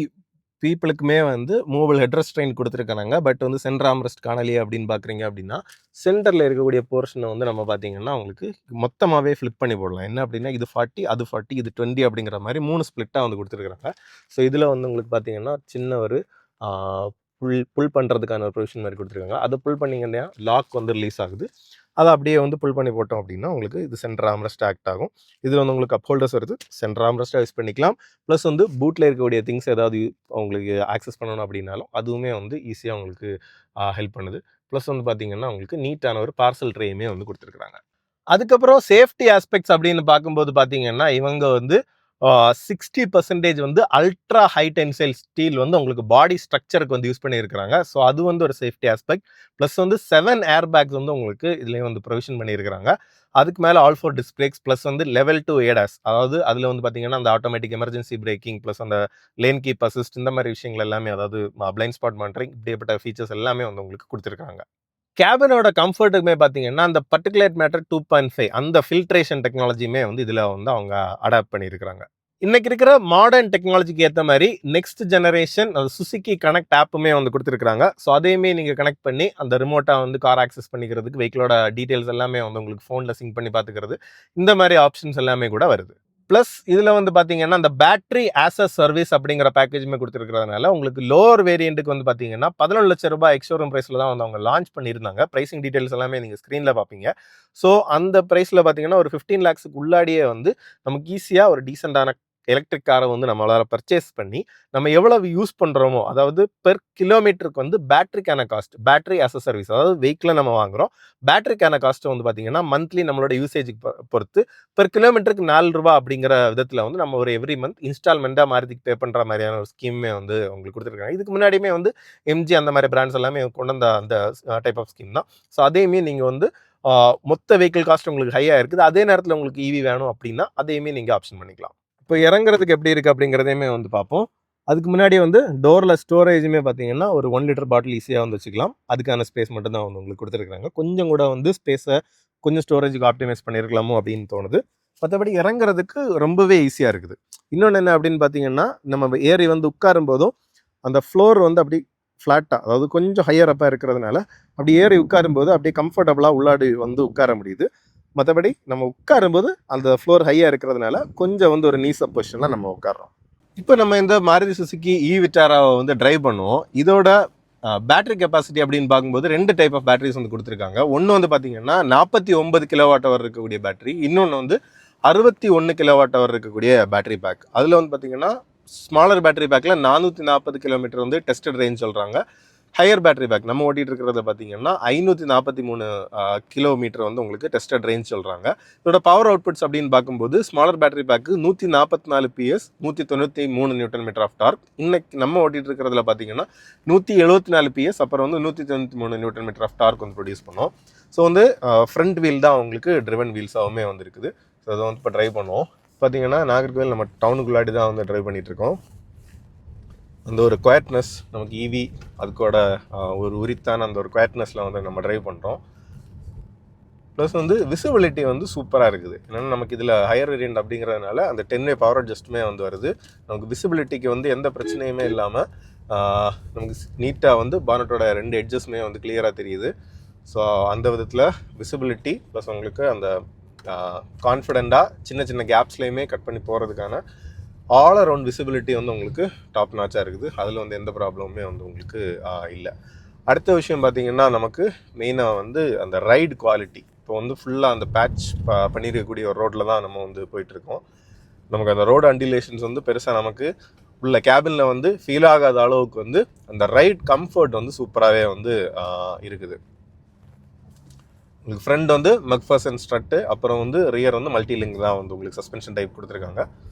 பீப்புளுக்குமே வந்து மூவபிள் ஹெட் ரெஸ்ட் ட்ரெயின் கொடுத்துருக்காங்க, பட் வந்து சென்டர் ஆர்ம்ரெஸ்ட் காணலையே அப்படின்னு பார்க்குறீங்க அப்படின்னா, சென்டரில் இருக்கக்கூடிய போர்ஷனை வந்து நம்ம பார்த்தீங்கன்னா உங்களுக்கு மொத்தமாகவே ஃப்ளிப் பண்ணி போடலாம். என்ன அப்படின்னா இது 40, அது 40, இது 20 அப்படிங்கிற மாதிரி 3 ஸ்ப்ளிட்டாக வந்து கொடுத்துருக்குறாங்க. ஸோ இதில் வந்து உங்களுக்கு பார்த்தீங்கன்னா சின்ன ஒரு புல் பண்ணுறதுக்கான ஒரு ப்ரொவிஷன் மாதிரி கொடுத்துருக்காங்க. அதை புல் பண்ணிங்கன்னா லாக் வந்து ரிலீஸ் ஆகுது. அதை அப்படியே வந்து புல் பண்ணி போட்டோம் அப்படின்னா உங்களுக்கு இது சென்டர் ஆர்ம்ரெஸ்ட் ஆக்ட் ஆகும். இதில் வந்து உங்களுக்கு கப் ஹோல்டர்ஸ் வருது, சென்டர் ஆர்ம்ரெஸ்ட்டாக யூஸ் பண்ணிக்கலாம். ப்ளஸ் வந்து பூட்டில் இருக்கக்கூடிய திங்ஸ் ஏதாவது உங்களுக்கு ஆக்சஸ் பண்ணணும் அப்படின்னாலும் அதுவுமே வந்து ஈஸியாக உங்களுக்கு ஹெல்ப் பண்ணுது. ப்ளஸ் வந்து பார்த்திங்கன்னா உங்களுக்கு நீட்டான ஒரு பார்சல் ட்ரேயுமே வந்து கொடுத்துருக்குறாங்க. அதுக்கப்புறம் சேஃப்டி ஆஸ்பெக்ட்ஸ் அப்படின்னு பார்க்கும்போது பார்த்தீங்கன்னா இவங்க வந்து 60% வந்து அல்ட்ரா ஹை டென்சைல் ஸ்டீல் வந்து உங்களுக்கு பாடி ஸ்ட்ரக்சருக்கு வந்து யூஸ் பண்ணியிருக்கிறாங்க. ஸோ அது வந்து ஒரு சேஃப்டி ஆஸ்பெக்ட். ப்ளஸ் வந்து 7 ஏர் பேக்ஸ் வந்து உங்களுக்கு இதுலேயும் வந்து ப்ரொவிஷன் பண்ணியிருக்கிறாங்க. அதுக்கு மேலே all four disk breaks plus வந்து லெவல் 2 ஏடாஸ், அதாவது அதில் வந்து பார்த்தீங்கன்னா அந்த ஆட்டோமேட்டிக் எமர்ஜென்சி பிரேக்கிங் ப்ளஸ் அந்த லேன் கீப் அசிஸ்ட் இந்த மாதிரி விஷயங்கள் எல்லாமே, அதாவது பிளைண்ட் ஸ்பாட் மானிட்டரிங் இப்படிப்பட்ட ஃபீச்சர்ஸ் எல்லாமே வந்து உங்களுக்கு கொடுத்துருக்காங்க. கேபினோட கம்ஃபர்ட்டுக்குமே பார்த்தீங்கன்னா அந்த பர்டிகுலேட் மேட்டர் 2.5 அந்த ஃபில்ட்ரேஷன் டெக்னாலஜியுமே வந்து இதில் வந்து அவங்க அடாப்ட் பண்ணியிருக்கிறாங்க. இன்னைக்கு இருக்கிற மாடர்ன் டெக்னாலஜிக்கு ஏற்ற மாதிரி நெக்ஸ்ட் ஜெனரேஷன் அது சுசுகி கனெக்ட் ஆப்புமே வந்து கொடுத்துருக்காங்க. ஸோ அதையுமே நீங்கள் கனெக்ட் பண்ணி அந்த ரிமோட்டாக வந்து கார் ஆக்சஸ் பண்ணிக்கிறதுக்கு, வெஹிக்கிளோட டீட்டெயில்ஸ் எல்லாமே வந்து உங்களுக்கு ஃபோனில் சிங்க் பண்ணி பார்த்துக்கிறது, இந்த மாதிரி ஆப்ஷன்ஸ் எல்லாமே கூட வருது. ப்ளஸ் இதில் வந்து பார்த்தீங்கன்னா அந்த பேட்டரி ஆஸ் அ சர்வீஸ் அப்படிங்கிற பேக்கேஜுமே கொடுத்துருக்கிறதுனால உங்களுக்கு லோவர் வேரியண்ட்டுக்கு வந்து பார்த்தீங்கன்னா 11 லட்சம் ரூபாய் எக்ஸ்ஷோரூம் ப்ரைஸில் தான் வந்து அவங்க லான்ச் பண்ணியிருந்தாங்க. ப்ரைசிங் டீட்டெயில்ஸ் எல்லாமே நீங்கள் ஸ்க்ரீனில் பார்ப்பீங்க. ஸோ அந்த ப்ரைஸில் பார்த்தீங்கன்னா ஒரு 15 லேக்ஸுக்கு உள்ளாடியே வந்து நமக்கு ஈஸியாக ஒரு டீசெண்டான எலக்ட்ரிக் காரை வந்து நம்மளால் பர்ச்சேஸ் பண்ணி நம்ம எவ்வளவு யூஸ் பண்ணுறோமோ, அதாவது பெர் கிலோமீட்டருக்கு வந்து பேட்டரிக்கான cost, battery as a service, அதாவது வெஹிக்கிளை நம்ம வாங்குகிறோம், பேட்டரிக்கான காஸ்ட்டை வந்து பார்த்தீங்கன்னா மந்த்லி நம்மளோட யூசேஜுக்கு பொறுத்து பெர் கிலோமீட்டருக்கு 4 ரூபா அப்படிங்கிற விதத்தில் வந்து நம்ம ஒரு எவ்ரி மந்த் இன்ஸ்டால்மெண்ட்டாக மாறுதிக்கு பே பண்ணுற மாதிரியான ஒரு ஸ்கீமே வந்து உங்களுக்கு கொடுத்துருக்காங்க. இதுக்கு முன்னாடியுமே வந்து எம்ஜி அந்த மாதிரி பிராண்ட்ஸ் எல்லாமே கொண்டு வந்த அந்த டைப் ஆஃப் ஸ்கீம் தான். ஸோ அதையுமே நீங்கள் வந்து மொத்த வெஹிக்கிள் காஸ்ட் உங்களுக்கு ஹையாக இருக்குது, அதே நேரத்தில் உங்களுக்கு இவி வேணும் அப்படின்னா அதையுமே நீங்கள் ஆப்ஷன் பண்ணிக்கலாம். இப்போ இறங்குறதுக்கு எப்படி இருக்குது அப்படிங்கிறதையுமே வந்து பார்ப்போம். அதுக்கு முன்னாடி வந்து டோரில் ஸ்டோரேஜுமே பார்த்தீங்கன்னா ஒரு 1 லிட்டர் பாட்டில் ஈஸியாக வந்து வச்சுக்கலாம். அதுக்கான ஸ்பேஸ் மட்டும் தான் வந்து உங்களுக்கு கொடுத்துருக்காங்க. கொஞ்சம் கூட வந்து ஸ்பேஸை கொஞ்சம் ஸ்டோரேஜுக்கு ஆப்டிமைஸ் பண்ணியிருக்கலாமோ அப்படின்னு தோணுது. மற்றபடி இறங்குறதுக்கு ரொம்பவே ஈஸியாக இருக்குது. இன்னொன்று என்ன அப்படின்னு பார்த்தீங்கன்னா, நம்ம ஏறி வந்து உட்காரும் போதும் அந்த ஃப்ளோர் வந்து அப்படி ஃப்ளாட்டாக, அதாவது கொஞ்சம் ஹையர் அப்பாக இருக்கிறதுனால அப்படி ஏறி உட்காரும்போது அப்படியே கம்ஃபர்டபுளாக உள்ளாடி வந்து உட்கார முடியுது. மற்றபடி நம்ம உட்காரும்போது அந்த ஃப்ளோர் ஹையாக இருக்கிறதுனால கொஞ்சம் வந்து ஒரு நீஸ் அப் பொசிஷனில் நம்ம உட்காரோம். இப்போ நம்ம இந்த மாருதி சுசுகி விட்டாராவை வந்து டிரைவ் பண்ணுவோம். இதோட பேட்டரி கெப்பாசிட்டி அப்படின்னு பார்க்கும்போது 2 டைப் ஆஃப் பேட்டரிஸ் வந்து கொடுத்துருக்காங்க. ஒன்று வந்து பார்த்தீங்கன்னா 49 கிலோவாட் ஹவர் இருக்கக்கூடிய பேட்டரி, இன்னொன்று வந்து 61 கிலோவாட் ஹவர் இருக்கக்கூடிய பேட்டரி பேக். அதில் வந்து பார்த்தீங்கன்னா ஸ்மாலர் பேட்டரி பேக்கில் 440 கிலோமீட்டர் வந்து டெஸ்டட் ரேஞ்ச் சொல்கிறாங்க. ஹையர் பேட்டரி பேக் நம்ம ஓட்டிகிட்டு இருக்கிறத பார்த்தீங்கன்னா 543 கிலோமீட்டர் வந்து உங்களுக்கு டெஸ்டட் ரேஞ்ச் சொல்கிறாங்க. இதோட பவர் அவுட்புட்ஸ் அப்படின்னு பார்க்கும்போது smaller battery pack 144 PS, 193 newton metre of torque. இன்னைக்கு நம்ம ஓட்டிகிட்டு இருக்கிறதுல பார்த்தீங்கன்னா 174 பிஎஸ், அப்புறம் வந்து 193 நியூட்டன் மீட்டர் ஆஃப் டார்க் வந்து ப்ரொடியூஸ் பண்ணோம். ஸோ வந்து ஃப்ரண்ட் வீல் தான் உங்களுக்கு ட்ரிவன் வீல்ஸாகவுமே வந்துருக்குது. ஸோ அதை வந்து இப்போ ட்ரைவ் பண்ணுவோம். பார்த்தீங்கன்னா நாகர்கோவில் நம்ம டவுனுக்குள்ளாடி தான் வந்து ட்ரைவ் பண்ணிகிட்ருக்கோம். அந்த ஒரு குவாய்ட்னஸ் நமக்கு ஈவி அதுக்கூட ஒரு உரித்தான அந்த ஒரு குவாய்ட்னஸில் வந்து நம்ம ட்ரைவ் பண்ணுறோம். ப்ளஸ் வந்து விசிபிலிட்டி வந்து சூப்பராக இருக்குது. ஏன்னா நமக்கு இதில் ஹையர் வேரியண்ட் அப்படிங்கிறதுனால அந்த 10 வே பவர் அட்ஜஸ்ட்டுமே வந்து வருது. நமக்கு விசிபிலிட்டிக்கு வந்து எந்த பிரச்சனையுமே இல்லாமல் நமக்கு நீட்டாக வந்து பானட்டோட 2 எட்ஜஸ்மே வந்து கிளியராக தெரியுது. ஸோ அந்த விதத்தில் விசிபிலிட்டி ப்ளஸ் உங்களுக்கு அந்த கான்ஃபிடெண்ட்டாக சின்ன சின்ன கேப்ஸ்லேயுமே கட் பண்ணி போகிறதுக்கான ஆல் அரவுண்ட் விசிபிலிட்டி வந்து உங்களுக்கு டாப் நாச்சாக இருக்குது. அதில் வந்து எந்த ப்ராப்ளமுமே வந்து உங்களுக்கு இல்லை. அடுத்த விஷயம் பார்த்திங்கன்னா நமக்கு மெயினாக வந்து அந்த ரைடு குவாலிட்டி. இப்போ வந்து ஃபுல்லாக அந்த பேட்ச் பண்ணியிருக்கக்கூடிய ஒரு ரோட்டில் தான் நம்ம வந்து போயிட்டுருக்கோம். நமக்கு அந்த ரோடு அண்டிலேஷன்ஸ் வந்து பெருசாக நமக்கு உள்ள கேபினில் வந்து ஃபீல் ஆகாத அளவுக்கு வந்து அந்த ரைட் கம்ஃபர்ட் வந்து சூப்பராகவே வந்து இருக்குது. உங்களுக்கு ஃப்ரண்ட் வந்து மெக்ஃபர்சன் ஸ்ட்ரட்டு, அப்புறம் வந்து ரியர் வந்து மல்டி லிங்க் தான் வந்து உங்களுக்கு சஸ்பென்ஷன் டைப் கொடுத்துருக்காங்க.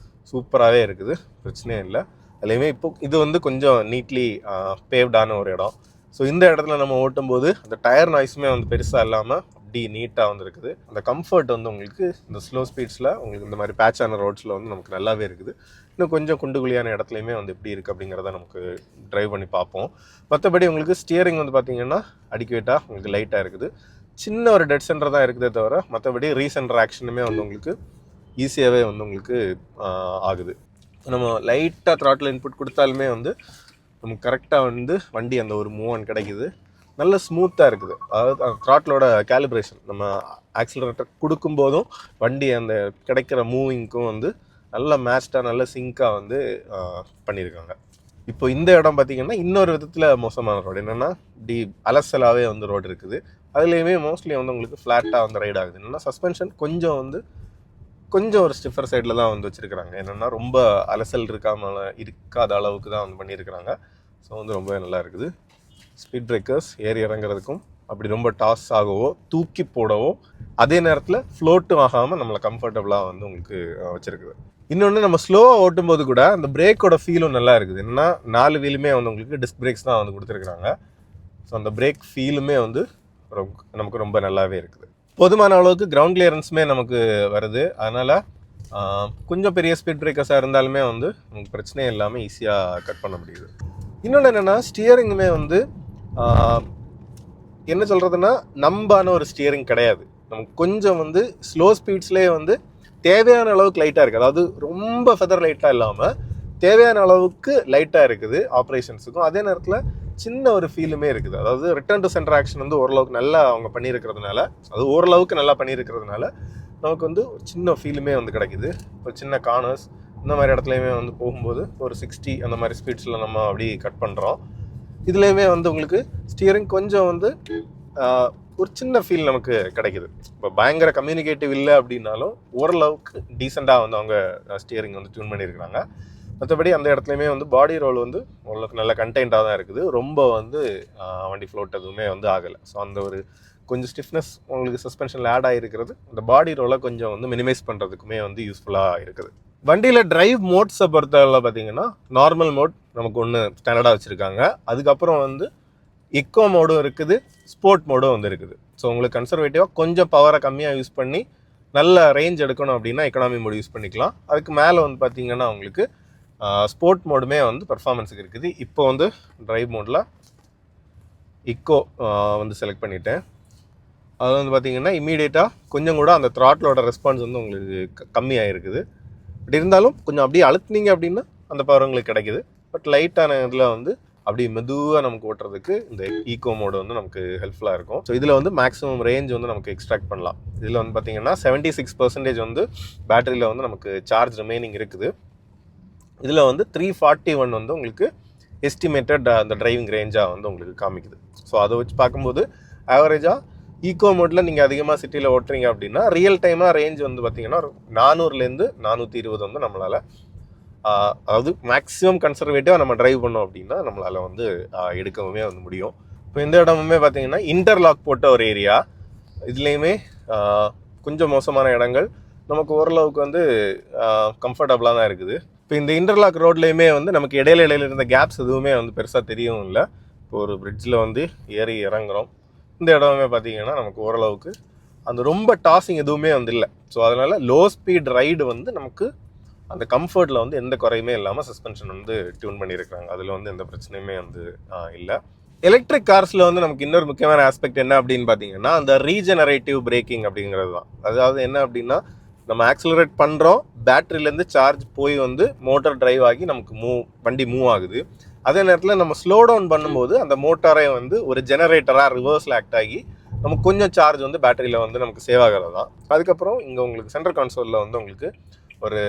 சூப்பராகவே இருக்குது, பிரச்சனையே இல்லை. அதுலேயுமே இப்போ இது வந்து கொஞ்சம் நீட்லி பேவ்டான ஒரு இடம். ஸோ இந்த இடத்துல நம்ம ஓட்டும்போது அந்த டயர் நாய்ஸுமே வந்து பெருசாக இல்லாமல் அப்படி நீட்டாக வந்து இருக்குது. அந்த கம்ஃபர்ட் வந்து உங்களுக்கு இந்த ஸ்லோ ஸ்பீட்ஸில் உங்களுக்கு இந்த மாதிரி பேட்சான ரோட்ஸில் வந்து நமக்கு நல்லாவே இருக்குது. இன்னும் கொஞ்சம் குண்டுகுழியான இடத்துலையுமே வந்து எப்படி இருக்குது அப்படிங்கிறத நமக்கு ட்ரைவ் பண்ணி பார்ப்போம். மற்றபடி உங்களுக்கு ஸ்டியரிங் வந்து பார்த்திங்கன்னா அடிக்குவேட்டாக உங்களுக்கு லைட்டாக இருக்குது. சின்ன ஒரு டெட் சென்டர் தான் இருக்குதே தவிர மற்றபடி ரீசென்டர் ஆக்ஷனுமே வந்து உங்களுக்கு ஈஸியாகவே வந்து உங்களுக்கு ஆகுது. நம்ம லைட்டாக த்ராட்டில் இன்புட் கொடுத்தாலுமே வந்து நமக்கு கரெக்டாக வந்து வண்டி அந்த ஒரு மூவ்மெண்ட் கிடைக்குது. நல்ல ஸ்மூத்தாக இருக்குது. அதாவது த்ராட்டிலோட கேலிப்ரேஷன் நம்ம ஆக்சிலரேட்டர் கொடுக்கும்போதும் வண்டி அந்த கிடைக்கிற மூவிங்க்கும் வந்து நல்ல மேட்ச்டாக நல்ல சிங்காக வந்து பண்ணியிருக்காங்க. இப்போ இந்த இடம் பார்த்திங்கன்னா இன்னொரு விதத்தில் மோசமான ரோடு என்னென்னா இப்படி அலசலாகவே வந்து ரோடு இருக்குது. அதுலேயுமே மோஸ்ட்லி வந்து உங்களுக்கு ஃப்ளாட்டாக வந்து ரைட் ஆகுது. என்னென்னா சஸ்பென்ஷன் கொஞ்சம் ஒரு ஸ்டிஃபர் சைடில் தான் வந்து வச்சுருக்கிறாங்க. என்னென்னா ரொம்ப அலசல் இருக்காத அளவுக்கு தான் வந்து பண்ணியிருக்கிறாங்க. ஸோ வந்து ரொம்பவே நல்லா இருக்குது. ஸ்பீட் பிரேக்கர்ஸ் ஏறி இறங்குறதுக்கும் அப்படி ரொம்ப டாஸ் ஆகவோ தூக்கி போடவோ அதே நேரத்தில் ஃப்ளோட்டும் ஆகாமல் நம்மளை கம்ஃபர்டபுளாக வந்து உங்களுக்கு வச்சுருக்குது. இன்னொன்று நம்ம ஸ்லோவாக ஓட்டும்போது கூட அந்த பிரேக்கோட ஃபீலும் நல்லா இருக்குது. என்னன்னா 4 வீலுமே வந்து உங்களுக்கு டிஸ்க் பிரேக்ஸ் தான் வந்து கொடுத்துருக்குறாங்க. ஸோ அந்த பிரேக் ஃபீலுமே வந்து நமக்கு ரொம்ப நல்லாவே இருக்குது. போதுமான அளவுக்கு கிரவுண்ட் கிளியரன்ஸுமே நமக்கு வருது. அதனால் கொஞ்சம் பெரிய ஸ்பீட் பிரேக்கர்ஸாக இருந்தாலுமே வந்து நமக்கு பிரச்சனையே இல்லாமல் ஈஸியாக கட் பண்ண முடியுது. இன்னொன்று என்னென்னா ஸ்டியரிங்குமே வந்து என்ன சொல்கிறதுனா நம்பான ஒரு ஸ்டியரிங் கிடையாது. நமக்கு கொஞ்சம் வந்து ஸ்லோ ஸ்பீட்ஸ்லேயே வந்து தேவையான அளவுக்கு லைட்டாக இருக்குது. அதாவது ரொம்ப ஃபெதர் லைட்டாக இல்லாமல் தேவையான அளவுக்கு லைட்டாக இருக்குது ஆப்ரேஷன்ஸுக்கும். அதே நேரத்தில் சின்ன ஒரு ஃபீலுமே இருக்குது. அதாவது ரிட்டர்ன் டு சென்டர் ஆக்ஷன் வந்து ஓரளவுக்கு நல்லா அவங்க பண்ணியிருக்கிறதுனால, அது ஓரளவுக்கு நல்லா பண்ணியிருக்கிறதுனால நமக்கு வந்து ஒரு சின்ன ஃபீலுமே வந்து கிடைக்குது. ஒரு சின்ன கார்னர்ஸ் இந்த மாதிரி இடத்துலையுமே வந்து போகும்போது ஒரு 60 அந்த மாதிரி ஸ்பீட்ஸில் நம்ம அப்படி கட் பண்ணுறோம். இதுலேயுமே வந்து உங்களுக்கு ஸ்டியரிங் கொஞ்சம் வந்து ஒரு சின்ன ஃபீல் நமக்கு கிடைக்குது. இப்போ பயங்கர கம்யூனிகேட்டிவ் இல்லை அப்படின்னாலும் ஓரளவுக்கு டீசெண்டாக வந்து அவங்க ஸ்டியரிங் வந்து டியூன் பண்ணியிருக்கிறாங்க. மற்றபடி அந்த இடத்துலையுமே வந்து பாடி ரோல் வந்து ஓரளவுக்கு நல்ல கண்டெயின்ட்டாக தான் இருக்குது. ரொம்ப வந்து வண்டி ஃப்ளோட் எதுவுமே வந்து ஆகலை. ஸோ அந்த ஒரு கொஞ்சம் ஸ்டிஃப்னஸ் உங்களுக்கு சஸ்பென்ஷனில் ஆட் ஆகிருக்கிறது அந்த பாடி ரோலை கொஞ்சம் வந்து மினிமைஸ் பண்ணுறதுக்குமே வந்து யூஸ்ஃபுல்லாக இருக்குது. வண்டியில் டிரைவ் மோட்ஸை பொறுத்தவரை பார்த்தீங்கன்னா நார்மல் மோட் நமக்கு ஒன்று ஸ்டாண்டர்டாக வச்சுருக்காங்க. அதுக்கப்புறம் வந்து எக்கோ மோடும் இருக்குது, ஸ்போர்ட் மோடும் வந்து இருக்குது. ஸோ உங்களுக்கு கன்சர்வேட்டிவாக கொஞ்சம் பவரை கம்மியாக யூஸ் பண்ணி நல்ல ரேஞ்ச் எடுக்கணும் அப்படின்னா எக்கனாமி மோடு யூஸ் பண்ணிக்கலாம். அதுக்கு மேலே வந்து பார்த்தீங்கன்னா உங்களுக்கு ஸ்போர்ட் மோடுமே வந்து பர்ஃபார்மன்ஸுக்கு இருக்குது. இப்போ வந்து டிரைவ் மோடில் எக்கோ வந்து செலக்ட் பண்ணிட்டேன். அது வந்து பார்த்தீங்கன்னா இம்மீடியட்டாக கொஞ்சம் கூட அந்த த்ராட்டிலோட ரெஸ்பான்ஸ் வந்து உங்களுக்கு கம்மியாக இருக்குது. பட் இருந்தாலும் கொஞ்சம் அப்படியே அழுத்துனீங்க அப்படின்னா அந்த பவர் உங்களுக்கு கிடைக்குது. பட் லைட்டான இதில் வந்து அப்படி மெதுவாக நமக்கு ஓட்டுறதுக்கு இந்த ஈகோ மோடு வந்து நமக்கு ஹெல்ப்ஃபுல்லாக இருக்கும். ஸோ இதில் வந்து மேக்ஸிமம் ரேஞ்ச் வந்து நமக்கு எக்ஸ்ட்ராக்ட் பண்ணலாம். இதில் வந்து பார்த்தீங்கன்னா 76% வந்து பேட்டரியில் வந்து நமக்கு சார்ஜ் ரிமைனிங் இருக்குது. இதில் வந்து 341 வந்து உங்களுக்கு எஸ்டிமேட்டட் அந்த டிரைவிங் ரேஞ்சாக வந்து உங்களுக்கு காமிக்குது. ஸோ அதை வச்சு பார்க்கும்போது ஆவரேஜாக ஈகோ மோடில் நீங்கள் அதிகமாக சிட்டியில் ஓட்டுறீங்க அப்படின்னா ரியல் டைமாக ரேஞ்ச் வந்து பார்த்தீங்கன்னா 400லேருந்து 420 வந்து நம்மளால் அதாவது மேக்ஸிமம் கன்சர்வேட்டிவாக நம்ம டிரைவ் பண்ணோம் அப்படின்னா நம்மளால் வந்து எடுக்கவுமே வந்து முடியும். இப்போ இந்த இடமுமே பார்த்தீங்கன்னா இன்டர்லாக் போட்ட ஒரு ஏரியா. இதுலேயுமே கொஞ்சம் மோசமான இடங்கள் நமக்கு ஓரளவுக்கு வந்து கம்ஃபர்டபுளாக தான் இருக்குது. இப்போ இந்த இன்டர்லாக் ரோட்லேயுமே வந்து நமக்கு இடையில இருந்த கேப்ஸ் எதுவுமே வந்து பெருசாக தெரியவும் இல்லை. இப்போ ஒரு பிரிட்ஜில் வந்து ஏறி இறங்குறோம். இந்த இடமே பார்த்தீங்கன்னா நமக்கு ஓரளவுக்கு அந்த ரொம்ப டாஸிங் எதுவுமே வந்து இல்லை. ஸோ அதனால் லோ ஸ்பீட் ரைடு வந்து நமக்கு அந்த கம்ஃபர்ட்டில் வந்து எந்த குறையுமே இல்லாமல் சஸ்பென்ஷன் வந்து டியூன் பண்ணியிருக்கிறாங்க. அதில் வந்து எந்த பிரச்சனையுமே வந்து இல்லை. எலக்ட்ரிக் கார்ஸில் வந்து நமக்கு இன்னொரு முக்கியமான ஆஸ்பெக்ட் என்ன அப்படின்னு பார்த்தீங்கன்னா அந்த ரீஜெனரேட்டிவ் பிரேக்கிங் அப்படிங்கிறது தான். அதாவது என்ன அப்படின்னா நம்ம ஆக்சிலரேட் பண்ணுறோம், பேட்டரியிலேருந்து சார்ஜ் போய் வந்து மோட்டார் டிரைவ் ஆகி நமக்கு வண்டி மூவ் ஆகுது. அதே நேரத்தில் நம்ம ஸ்லோ டவுன் பண்ணும்போது அந்த மோட்டாரை வந்து ஒரு ஜெனரேட்டராக ரிவர்ஸில் ஆக்ட் ஆகி நமக்கு கொஞ்சம் சார்ஜ் வந்து பேட்டரியில் வந்து நமக்கு சேவ் ஆகிறது தான். அதுக்கப்புறம் இங்கே உங்களுக்கு சென்ட்ரல் கன்சோலில் வந்து உங்களுக்கு ஒரு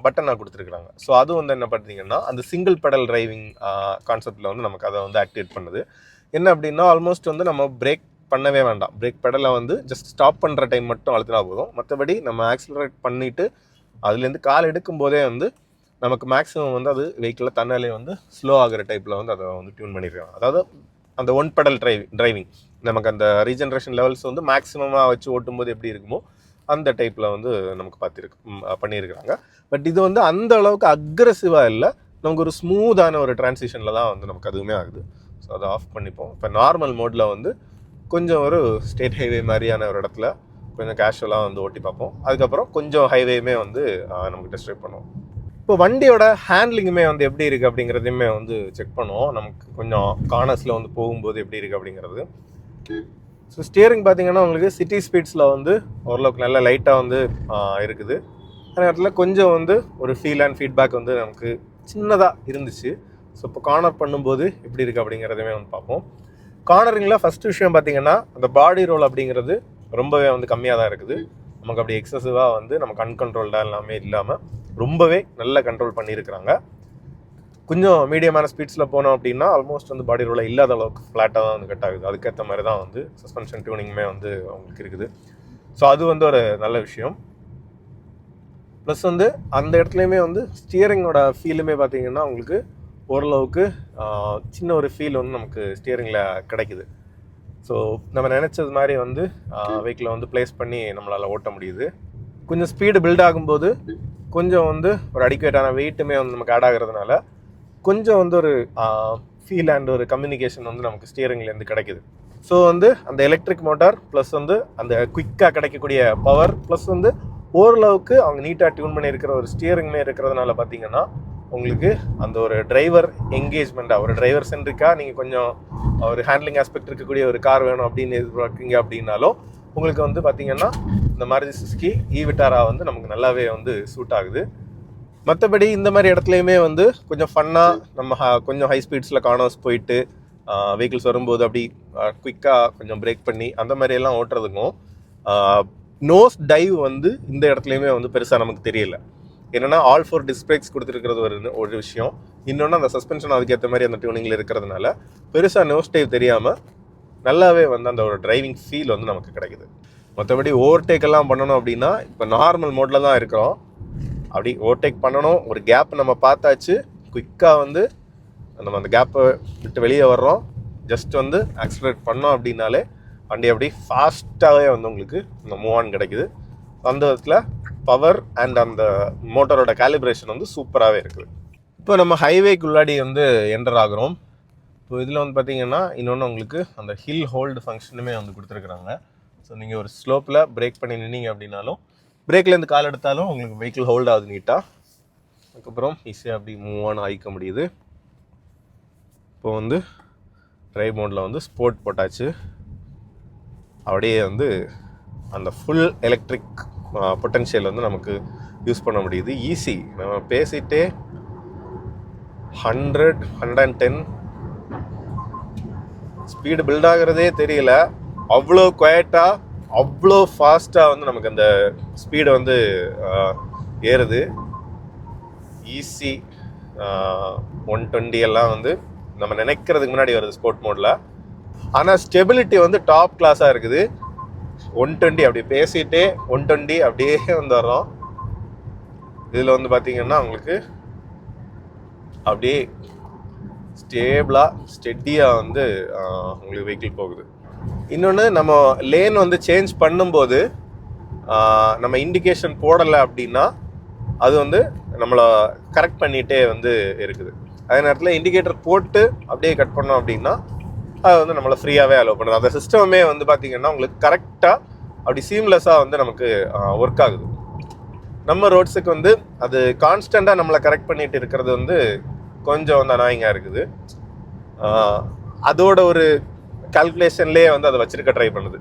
பட்டனாக கொடுத்துருக்குறாங்க. ஸோ அது வந்து என்ன பார்த்தீங்கன்னா அந்த சிங்கிள் பெடல் டிரைவிங் கான்செப்டில் வந்து நமக்கு அதை வந்து ஆக்டிவேட் பண்ணுது. என்ன அப்படின்னா ஆல்மோஸ்ட் வந்து நம்ம பிரேக் பண்ணவே வேண்டாம். பிரேக் பெடலை வந்து ஜஸ்ட் ஸ்டாப் பண்ணுற டைம் மட்டும் அழுத்தினா போதும். மற்றபடி நம்ம ஆக்சிலரேட் பண்ணிவிட்டு அதுலேருந்து கால் எடுக்கும் போதே வந்து நமக்கு மேக்ஸிமம் வந்து அது வெஹிக்கிளில் தன்னாலே வந்து ஸ்லோ ஆகிற டைப்பில் வந்து அதை வந்து டியூன் பண்ணியிருக்காங்க. அதாவது அந்த ஒன் பெடல் டிரைவிங் நமக்கு அந்த ரீஜென்ரேஷன் லெவல்ஸ் வந்து மேக்ஸிமமாக வச்சு ஓட்டும்போது எப்படி இருக்குமோ அந்த டைப்பில் வந்து நமக்கு பண்ணியிருக்கிறாங்க. பட் இது வந்து அந்த அளவுக்கு அக்ரெசிவாக இல்லை, நமக்கு ஒரு ஸ்மூத்தான ஒரு டிரான்சிஷனில் தான் வந்து நமக்கு அதுவுமே ஆகுது. ஸோ அதை ஆஃப் பண்ணிப்போம். இப்போ நார்மல் மோடில் வந்து கொஞ்சம் ஒரு ஸ்டேட் ஹைவே மாதிரியான ஒரு இடத்துல கொஞ்சம் கேஷுவலாக வந்து ஓட்டி பார்ப்போம். அதுக்கப்புறம் கொஞ்சம் ஹைவேயுமே வந்து நமக்கு டெஸ்ட் ட்ரைவ் பண்ணுவோம். இப்போ வண்டியோட ஹேண்ட்லிங்குமே வந்து எப்படி இருக்குது அப்படிங்கிறதையுமே வந்து செக் பண்ணுவோம். நமக்கு கொஞ்சம் கார்னர்ஸில் வந்து போகும்போது எப்படி இருக்குது அப்படிங்கிறது. ஸோ ஸ்டியரிங் பார்த்தீங்கன்னா உங்களுக்கு சிட்டி ஸ்பீட்ஸில் வந்து ஓரளவுக்கு நல்ல லைட்டாக வந்து இருக்குது. அந்த நேரத்தில் கொஞ்சம் வந்து ஒரு ஃபீல் அண்ட் ஃபீட்பேக் வந்து நமக்கு சின்னதாக இருந்துச்சு. ஸோ இப்போ கார்னர் பண்ணும்போது எப்படி இருக்குது அப்படிங்கிறதையுமே வந்து பார்ப்போம். கார்னரிங்கில் ஃபஸ்ட்டு விஷயம் பார்த்தீங்கன்னா அந்த பாடி ரோல் அப்படிங்கிறது ரொம்பவே வந்து கம்மியாக தான் இருக்குது. நமக்கு அப்படி எக்ஸசிவாக வந்து நமக்கு அன்கண்ட்ரோல்டாக எல்லாமே இல்லாமல் ரொம்பவே நல்ல கண்ட்ரோல் பண்ணியிருக்கிறாங்க. கொஞ்சம் மீடியமான ஸ்பீட்ஸில் போனோம் அப்படின்னா ஆல்மோஸ்ட் வந்து பாடி ரோலில் இல்லாத அளவுக்கு ஃப்ளாட்டாக தான் வந்து கட் ஆகுது. அதுக்கேற்ற மாதிரி தான் வந்து சஸ்பென்ஷன் டியூனிங்குமே வந்து அவங்களுக்கு இருக்குது. ஸோ அது வந்து ஒரு நல்ல விஷயம். ப்ளஸ் வந்து அந்த இடத்துலையுமே வந்து ஸ்டியரிங்கோட ஃபீலுமே பார்த்தீங்கன்னா உங்களுக்கு ஓரளவுக்கு சின்ன ஒரு ஃபீல் வந்து நமக்கு ஸ்டியரிங்கில் கிடைக்குது. ஸோ நம்ம நினச்சது மாதிரி வந்து வெஹிக்கிளை வந்து ப்ளேஸ் பண்ணி நம்மளால் ஓட்ட முடியுது. கொஞ்சம் ஸ்பீடு பில்ட் ஆகும்போது கொஞ்சம் வந்து ஒரு அடிக்குவேட்டான வெயிட்டுமே வந்து நமக்கு ஆட் ஆகிறதுனால கொஞ்சம் வந்து ஒரு ஃபீல் அண்ட் ஒரு கம்யூனிகேஷன் வந்து நமக்கு ஸ்டியரிங்லேருந்து கிடைக்குது. ஸோ வந்து அந்த எலக்ட்ரிக் மோட்டார் ப்ளஸ் வந்து அந்த குயிக்காக கிடைக்கக்கூடிய பவர் ப்ளஸ் வந்து ஓரளவுக்கு அவங்க நீட்டாக டியூன் பண்ணியிருக்கிற ஒரு ஸ்டியரிங்மே இருக்கிறதுனால பார்த்தீங்கன்னா உங்களுக்கு அந்த ஒரு டிரைவர் என்கேஜ்மெண்ட்டாக ஒரு டிரைவர் சென்ட்ரிக்காக நீங்கள் கொஞ்சம் ஒரு ஹேண்ட்லிங் ஆஸ்பெக்ட் இருக்கக்கூடிய ஒரு கார் வேணும் அப்படின்னு எதிர்பார்க்குறீங்க அப்படின்னாலும் உங்களுக்கு வந்து பார்த்தீங்கன்னா இந்த மாருதி சுசுகி ஈவிட்டாரா வந்து நமக்கு நல்லாவே வந்து சூட் ஆகுது. மற்றபடி இந்த மாதிரி இடத்துலையுமே வந்து கொஞ்சம் ஃபன்னாக நம்ம கொஞ்சம் ஹை ஸ்பீட்ஸில் கார்னர்ஸ் போயிட்டு வெஹிக்கிள்ஸ் வரும்போது அப்படி குயிக்காக கொஞ்சம் பிரேக் பண்ணி அந்த மாதிரியெல்லாம் ஓட்டுறதுக்கும் நோஸ் டைவ் வந்து இந்த இடத்துலையுமே வந்து பெருசாக நமக்கு தெரியல. என்னென்னா ஆல் 4 டிஸ்க் பிரேக்ஸ் கொடுத்துருக்கிறது ஒரு விஷயம். இன்னொன்று அந்த சஸ்பென்ஷன் அதுக்கேற்ற மாதிரி அந்த டியூனிங்கில் இருக்கிறதுனால பெருசாக நோஸ் டைவ் தெரியாமல் நல்லாவே வந்து அந்த ஒரு டிரைவிங் ஃபீல் வந்து நமக்கு கிடைக்குது. மற்றபடி ஓவர்டேக்கெல்லாம் பண்ணணும் அப்படின்னா இப்போ நார்மல் மோடில் தான் இருக்கிறோம். அப்படி ஓவர்டேக் பண்ணணும், ஒரு கேப் நம்ம பார்த்தாச்சு, குயிக்காக வந்து நம்ம அந்த கேப்பை விட்டு வெளியே வர்றோம், ஜஸ்ட் வந்து ஆக்சிலரேட் பண்ணோம் அப்படின்னாலே வண்டி அப்படி ஃபாஸ்ட்டாகவே வந்து உங்களுக்கு இந்த மூவ் ஆன் கிடைக்குது. அந்த விதத்தில் பவர் அண்ட் அந்த மோட்டரோட கேலிப்ரேஷன் வந்து சூப்பராகவே இருக்குது. இப்போ நம்ம ஹைவேக்குள்ளாடி வந்து என்டர் ஆகிறோம். இப்போ இதில் வந்து பார்த்திங்கன்னா இன்னொன்று உங்களுக்கு அந்த ஹில் ஹோல்டு ஃபங்க்ஷனுமே வந்து கொடுத்துருக்குறாங்க. ஸோ நீங்கள் ஒரு ஸ்லோப்பில் பிரேக் பண்ணி நின்னீங்க அப்படின்னாலும் பிரேக்லேருந்து கால் எடுத்தாலும் உங்களுக்கு வெஹிக்கிள் ஹோல்ட் ஆகுது நீட்டாக. அதுக்கப்புறம் ஈஸியாக அப்படி மூவ் ஆன் ஆகிக்க முடியுது. இப்போ வந்து ட்ரைவ் மோடில் வந்து ஸ்போர்ட் போட்டாச்சு. அப்படியே வந்து அந்த ஃபுல் எலக்ட்ரிக் பொட்டன்ஷியல் வந்து நமக்கு யூஸ் பண்ண முடியுது. ஈஸி, நம்ம பேசிகிட்டே 100-110 ஸ்பீடு பில்ட் ஆகிறதே தெரியல. அவ்வளோ குவைட்டாக அவ்வளோ ஃபாஸ்ட்டாக வந்து நமக்கு அந்த ஸ்பீடு வந்து ஏறுது. ஈஸி 120 எல்லாம் வந்து நம்ம நினைக்கிறதுக்கு முன்னாடி வருது ஸ்போர்ட் மோடில். ஆனால் ஸ்டெபிலிட்டி வந்து டாப் கிளாஸாக இருக்குது. 120 அப்படி பேசிகிட்டே 120 அப்படியே வந்து வர்றோம். இதில் வந்து பார்த்திங்கன்னா உங்களுக்கு அப்படியே ஸ்டெடியாக வந்து உங்களுக்கு வெஹிக்கிள் போகுது. இன்னொன்று, நம்ம லேன் வந்து சேஞ்ச் பண்ணும்போது நம்ம இண்டிகேஷன் போடலை அப்படின்னா அது வந்து நம்மளை கரெக்ட் பண்ணிகிட்டே வந்து இருக்குது. அதே நேரத்தில் இண்டிகேட்டர் போட்டு அப்படியே கட் பண்ணோம் அப்படின்னா அது வந்து நம்மளை ஃப்ரீயாகவே அலோவ் பண்ணுது. அந்த சிஸ்டமே வந்து பார்த்திங்கன்னா உங்களுக்கு கரெக்டாக அப்படி சீம்லெஸ்ஸாக வந்து நமக்கு ஒர்க் ஆகுது. நம்ம ரோட்ஸுக்கு வந்து அது கான்ஸ்டண்ட்டாக நம்மளை கரெக்ட் பண்ணிட்டு இருக்கிறது வந்து கொஞ்சம் வந்து அனாயிங்காக இருக்குது. அதோட ஒரு கால்குலேஷன்லேயே வந்து அதை வச்சிருக்க ட்ரை பண்ணுது,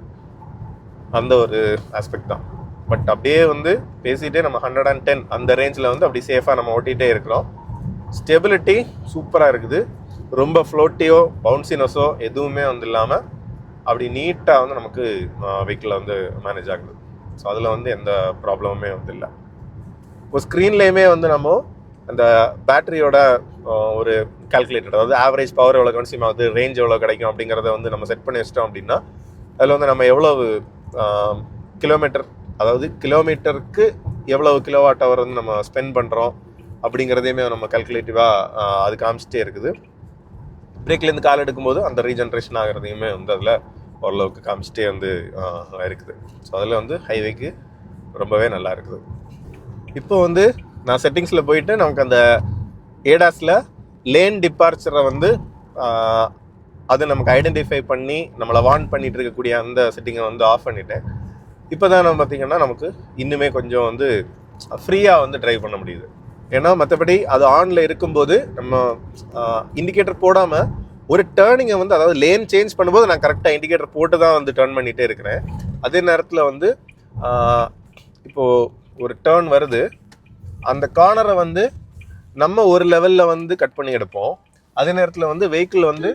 அந்த ஒரு ஆஸ்பெக்ட் தான். பட் அப்படியே வந்து பேசிகிட்டே நம்ம 110 அந்த ரேஞ்சில் வந்து அப்படி சேஃபாக நம்ம ஓட்டிகிட்டே இருக்கிறோம். ஸ்டெபிலிட்டி சூப்பராக இருக்குது. ரொம்ப ஃப்ளோட்டியோ பவுன்சினஸோ எதுவுமே வந்து இல்லாமல் அப்படி நீட்டாக வந்து நமக்கு வெஹிக்கிளில் வந்து மேனேஜ் ஆகுது. ஸோ அதில் வந்து எந்த ப்ராப்ளமுமே வந்து இல்லை. இப்போ ஸ்க்ரீன்லேயுமே வந்து நம்ம அந்த பேட்டரியோட ஒரு கால்குலேட்டர், அதாவது ஆவரேஜ் பவர் எவ்வளோ கன்சியூம் ஆகுது, ரேஞ்ச் எவ்வளோ கிடைக்கும் அப்படிங்கிறத வந்து நம்ம செட் பண்ணி வச்சிட்டோம் அப்படின்னா அதில் வந்து நம்ம எவ்வளவு கிலோமீட்டர், அதாவது கிலோமீட்டருக்கு எவ்வளவு கிலோவாட் ஹவர் வந்து நம்ம ஸ்பெண்ட் பண்ணுறோம் அப்படிங்கிறதையுமே நம்ம கால்குலேட்டிவாக அது காமிச்சிட்டே இருக்குது. பிரேக்லேருந்து கால் எடுக்கும்போது அந்த ரீஜென்ரேஷன் ஆகிறதையுமே வந்து அதில் ஓரளவுக்கு காமிச்சிட்டே வந்து இருக்குது. ஸோ அதில் வந்து ஹைவேக்கு ரொம்பவே நல்லா இருக்குது. இப்போ வந்து நான் செட்டிங்ஸில் போயிட்டு நமக்கு அந்த ஏடாஸில் லேன் டிபார்ச்சரை வந்து அது நமக்கு ஐடென்டிஃபை பண்ணி நம்மளை வார்ன் பண்ணிகிட்டு இருக்கக்கூடிய அந்த செட்டிங்கை வந்து ஆஃப் பண்ணிவிட்டேன். இப்போ தான் நம்ம பார்த்திங்கன்னா நமக்கு இன்னுமே கொஞ்சம் வந்து ஃப்ரீயாக வந்து ட்ரைவ் பண்ண முடியுது. ஏன்னா மற்றபடி அது ஆனில் இருக்கும்போது நம்ம இண்டிகேட்டர் போடாமல் ஒரு டேர்னிங்கை வந்து, அதாவது லேன் சேஞ்ச் பண்ணும்போது நான் கரெக்டாக இண்டிகேட்டர் போட்டு தான் வந்து டேர்ன் பண்ணிகிட்டே இருக்கிறேன். அதே நேரத்தில் வந்து இப்போது ஒரு டேர்ன் வருது, அந்த கார்னரை வந்து நம்ம ஒரு லெவலில் வந்து கட் பண்ணி எடுப்போம். அதே நேரத்தில் வந்து வெஹிக்கிள் வந்து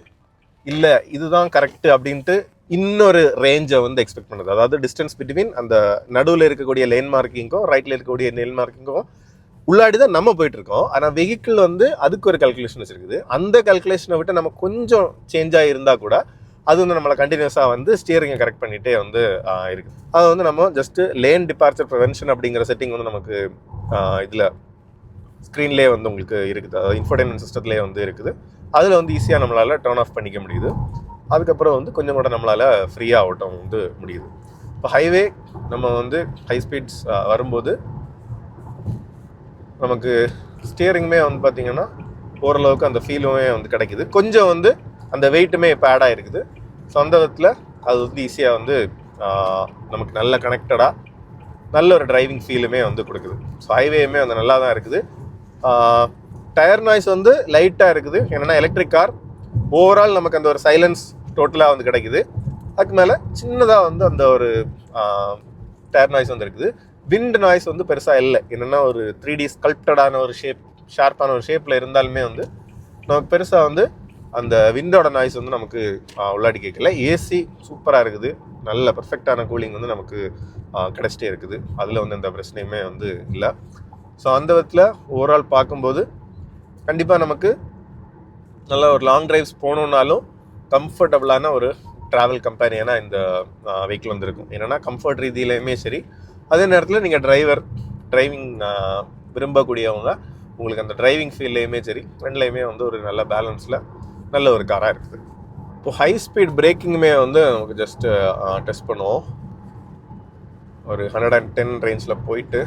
இல்லை இதுதான் கரெக்டு அப்படின்ட்டு இன்னொரு ரேஞ்சை வந்து எக்ஸ்பெக்ட் பண்ணுது. அதாவது டிஸ்டன்ஸ் பிட்வீன் அந்த நடுவில் இருக்கக்கூடிய லேன் மார்க்கிங்கும் ரைட்டில் இருக்கக்கூடிய லேன் மார்க்கிங்கும் உள்ளாடி தான் நம்ம போயிட்டுருக்கோம். ஆனால் வெஹிக்கிள் வந்து அதுக்கு ஒரு கல்குலேஷன் வச்சுருக்குது. அந்த கல்குலேஷனை விட்டு நம்ம கொஞ்சம் சேஞ்சாக இருந்தால் கூட அது வந்து நம்மளை கண்டினியூஸாக வந்து ஸ்டியரிங்கை கரெக்ட் பண்ணிகிட்டே வந்து இருக்குது. அது வந்து நம்ம ஜஸ்ட்டு லேன் டிபார்ச்சர் ப்ரிவென்ஷன் அப்படிங்கிற செட்டிங் வந்து நமக்கு இதில் ஸ்க்ரீன்லேயே வந்து உங்களுக்கு இருக்குது, அதாவது இன்ஃபோடெயின்மென்ட் சிஸ்டத்துலேயே வந்து இருக்குது. அதில் வந்து ஈஸியாக நம்மளால் டர்ன் ஆஃப் பண்ணிக்க முடியுது. அதுக்கப்புறம் வந்து கொஞ்சம் கூட நம்மளால் ஃப்ரீயாக ஓட்டம் வந்து முடியுது. இப்போ ஹைவே நம்ம வந்து ஹை ஸ்பீட்ஸ் வரும்போது நமக்கு ஸ்டியரிங்குமே வந்து பார்த்திங்கன்னா ஓரளவுக்கு அந்த ஃபீலுமே வந்து கிடைக்குது. கொஞ்சம் வந்து அந்த வெயிட்டுமே இப்போ ஆட் ஆகிருக்குது. ஸோ அந்த விதத்தில் அது வந்து ஈஸியாக வந்து நமக்கு நல்ல கனெக்டடாக நல்ல ஒரு டிரைவிங் ஃபீலுமே வந்து கொடுக்குது. ஸோ ஹைவேயுமே வந்து நல்லா தான் இருக்குது. டயர் நாய்ஸ் வந்து லைட்டாக இருக்குது. என்னென்னா எலக்ட்ரிக் கார் ஓவரால் நமக்கு அந்த ஒரு சைலன்ஸ் டோட்டலாக வந்து கிடைக்குது. அதுக்கு மேலே சின்னதாக வந்து அந்த ஒரு டயர் நாய்ஸ் வந்து இருக்குது. விண்ட் நாய்ஸ் வந்து பெருசாக இல்லை. என்னென்னா ஒரு 3D ஸ்கல்ப்டடான ஒரு ஷார்ப்பான ஒரு ஷேப்பில் இருந்தாலுமே வந்து நமக்கு பெருசாக வந்து அந்த விண்டோட நாய்ஸ் வந்து நமக்கு உள்ளாடி கேட்கல. ஏசி சூப்பராக இருக்குது. நல்ல பர்ஃபெக்டான கூலிங் வந்து நமக்கு கிடச்சிட்டே இருக்குது. அதில் வந்து எந்த பிரச்சனையுமே வந்து இல்லை. ஸோ அந்த விதத்தில் ஓவரால் பார்க்கும்போது கண்டிப்பாக நமக்கு நல்ல ஒரு லாங் டிரைவ்ஸ் போகணுன்னாலும் கம்ஃபர்டபுளான ஒரு ட்ராவல் கம்பெனியான இந்த வெஹிக்கிள் வந்து இருக்கும். என்னென்னா கம்ஃபர்ட் ரீதியிலையுமே சரி, அதே நேரத்தில் நீங்கள் டிரைவிங் விரும்பக்கூடியவங்க உங்களுக்கு அந்த டிரைவிங் ஃபீல்ட்லேயுமே சரி, ரெண்டுலேயுமே வந்து ஒரு நல்ல பேலன்ஸில் நல்ல ஒரு காராக இருக்குது. இப்போ ஹை ஸ்பீட் பிரேக்கிங்குமே வந்து நமக்கு ஜஸ்ட்டு டெஸ்ட் பண்ணுவோம். ஒரு 110 ரேஞ்சில் போயிட்டு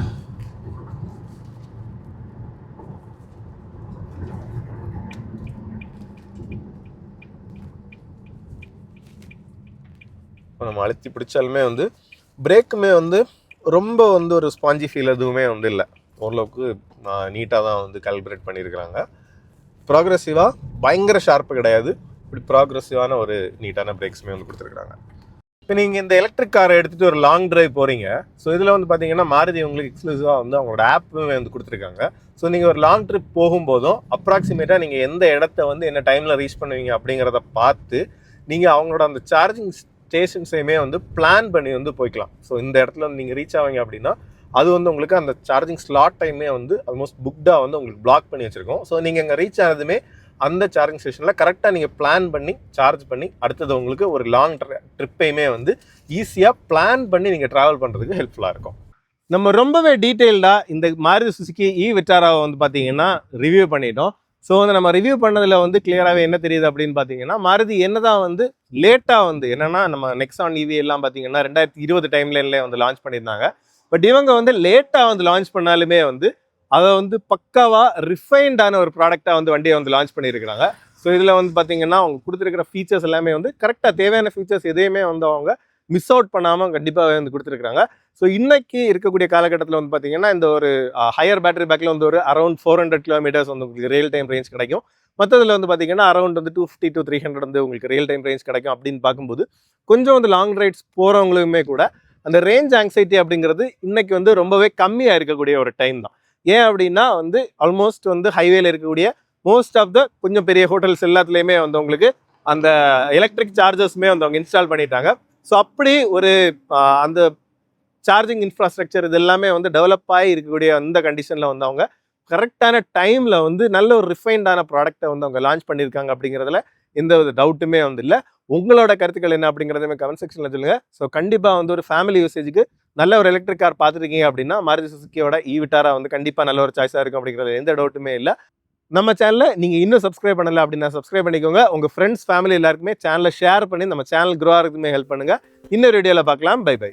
நம்ம அழுத்தி பிடிச்சாலுமே வந்து பிரேக்குமே வந்து ரொம்ப வந்து ஒரு ஸ்பாஞ்சி ஃபீல் எதுவுமே வந்து இல்லை. ஓரளவுக்கு நீட்டாக தான் வந்து கால்குலேட் பண்ணியிருக்கிறாங்க. ப்ராக்ரெசிவாக பயங்கர ஷார்ப்பு கிடையாது. இப்படி ப்ராக்ரெசிவான ஒரு நீட்டான பிரேக்ஸுமே வந்து கொடுத்துருக்குறாங்க. இப்போ நீங்கள் இந்த எலக்ட்ரிக் காரை எடுத்துகிட்டு ஒரு லாங் டிரைவ் போகிறீங்க. ஸோ இதில் வந்து பார்த்தீங்கன்னா மாருதி உங்களுக்கு எக்ஸ்க்ளூசிவாக வந்து அவங்களோட ஆப்புமே வந்து கொடுத்துருக்காங்க. ஸோ நீங்கள் ஒரு லாங் ட்ரிப் போகும்போதும் அப்ராக்சிமேட்டாக நீங்கள் எந்த இடத்த வந்து என்ன டைமில் ரீச் பண்ணுவீங்க அப்படிங்கிறத பார்த்து நீங்கள் அவங்களோட அந்த சார்ஜிங் ஸ்டேஷன்ஸையுமே வந்து பிளான் பண்ணி வந்து போய்க்கலாம். ஸோ இந்த இடத்துல வந்து நீங்கள் ரீச் ஆவீங்க அப்படின்னா அது வந்து உங்களுக்கு அந்த சார்ஜிங் ஸ்லாட் டைமே வந்து ஆல்மோஸ்ட் புக்டாக வந்து உங்களுக்கு பிளாக் பண்ணி வச்சுருக்கோம். ஸோ நீங்கள் அங்கே ரீச் ஆனதுமே அந்த சார்ஜிங் ஸ்டேஷனில் கரெக்டாக நீங்கள் பிளான் பண்ணி சார்ஜ் பண்ணி அடுத்தது உங்களுக்கு ஒரு லாங் ட்ரிப்பையுமே வந்து ஈஸியாக பிளான் பண்ணி நீங்கள் ட்ராவல் பண்ணுறதுக்கு ஹெல்ப்ஃபுல்லாக இருக்கும். நம்ம ரொம்பவே டீட்டெயில்டாக இந்த மாருதி சுசுகி ஈவிட்டாராவை வந்து பார்த்தீங்கன்னா ரிவ்யூ பண்ணிட்டோம். ஸோ வந்து நம்ம ரிவ்யூ பண்ணதில் வந்து கிளியராகவே என்ன தெரியுது அப்படின்னு பார்த்தீங்கன்னா, மாருதி என்னதான் வந்து லேட்டாக வந்து என்னென்னா நம்ம நெக்ஸான் ஈவி எல்லாம் பார்த்தீங்கன்னா 2020 டைம்லைன்லேயே வந்து லான்ச் பண்ணியிருந்தாங்க. பட் இவங்க வந்து லேட்டாக வந்து லான்ச் பண்ணாலுமே வந்து அதை வந்து பக்காவாக ரிஃபைன்டான ஒரு ப்ராடக்டாக வந்து வண்டியை வந்து லான்ச் பண்ணியிருக்கிறாங்க. ஸோ இதில் வந்து பார்த்தீங்கன்னா அவங்க கொடுத்துருக்கிற ஃபீச்சர்ஸ் எல்லாமே வந்து கரெக்டாக தேவையான ஃபீச்சர்ஸ் எதையுமே வந்து அவங்க மிஸ் அவுட் பண்ணாமல் கண்டிப்பாக வந்து கொடுத்துருக்காங்க. ஸோ இன்னைக்கு இருக்கக்கூடிய காலகட்டத்தில் வந்து பார்த்தீங்கன்னா இந்த ஒரு ஹையர் பேட்டரி பேக்கில் வந்து ஒரு அரௌண்ட் 400 கிலோமீட்டர்ஸ் வந்து உங்களுக்கு ரியல் டைம் ரேஞ்ச் கிடைக்கும். மற்றதில் வந்து பார்த்தீங்கன்னா அரௌண்ட் வந்து 250 to 300 வந்து உங்களுக்கு ரியல் டைம் ரேஞ்ச் கிடைக்கும். அப்படின்னு பார்க்கும்போது கொஞ்சம் வந்து லாங் ரைட்ஸ் போகிறவங்களுமே கூட அந்த ரேஞ்ச் ஆங்ஸைட்டி அப்படிங்கிறது இன்னைக்கு வந்து ரொம்பவே கம்மியாக இருக்கக்கூடிய ஒரு டைம் தான். ஏன் அப்படின்னா வந்து ஆல்மோஸ்ட் வந்து ஹைவேல இருக்கக்கூடிய மோஸ்ட் ஆஃப் த கொஞ்சம் பெரிய ஹோட்டல்ஸ் எல்லாத்துலேயுமே வந்து உங்களுக்கு அந்த எலக்ட்ரிக் சார்ஜர்ஸுமே வந்து அவங்க இன்ஸ்டால் பண்ணிட்டாங்க. ஸோ அப்படி ஒரு அந்த சார்ஜிங் இன்ஃப்ராஸ்ட்ரக்சர் இது எல்லாமே வந்து டெவலப் ஆகி இருக்கக்கூடிய அந்த கண்டிஷனில் வந்து அவங்க கரெக்டான டைமில் வந்து நல்ல ஒரு ரிஃபைன்டான ப்ராடக்டை வந்து அவங்க லான்ச் பண்ணியிருக்காங்க. அப்படிங்கிறதுல எந்த ஒரு டவுட்டுமே வந்து இல்லை. உங்களோட கருத்துக்கள் என்ன அப்படிங்கிறதுமே கமெண்ட் செக்ஷனில் சொல்லுங்கள். ஸோ கண்டிப்பாக வந்து ஒரு ஃபேமிலி யூசேஜுக்கு நல்ல ஒரு எலக்ட்ரிக் கார் பார்த்துருக்கீங்க அப்படின்னா மாருதி சுசுகியோட ஈவிட்டாரா வந்து கண்டிப்பாக நல்ல ஒரு சாய்ஸாக இருக்கும். அப்படிங்கிறது எந்த டவுட்டுமே இல்லை. நம்ம சேனலை நீங்கள் இன்னும் சப்ஸ்கிரைப் பண்ணலை அப்படின்னா சப்ஸ்கிரைப் பண்ணிக்கோங்க. உங்கள் ஃப்ரெண்ட்ஸ் ஃபேமிலி எல்லாருக்குமே சேனலை ஷேர் பண்ணி நம்ம சேனல் க்ரோ ஆகிறதுக்குமே ஹெல்ப் பண்ணுங்கள். இன்னொரு வீடியோவில் பார்க்கலாம். Bye by.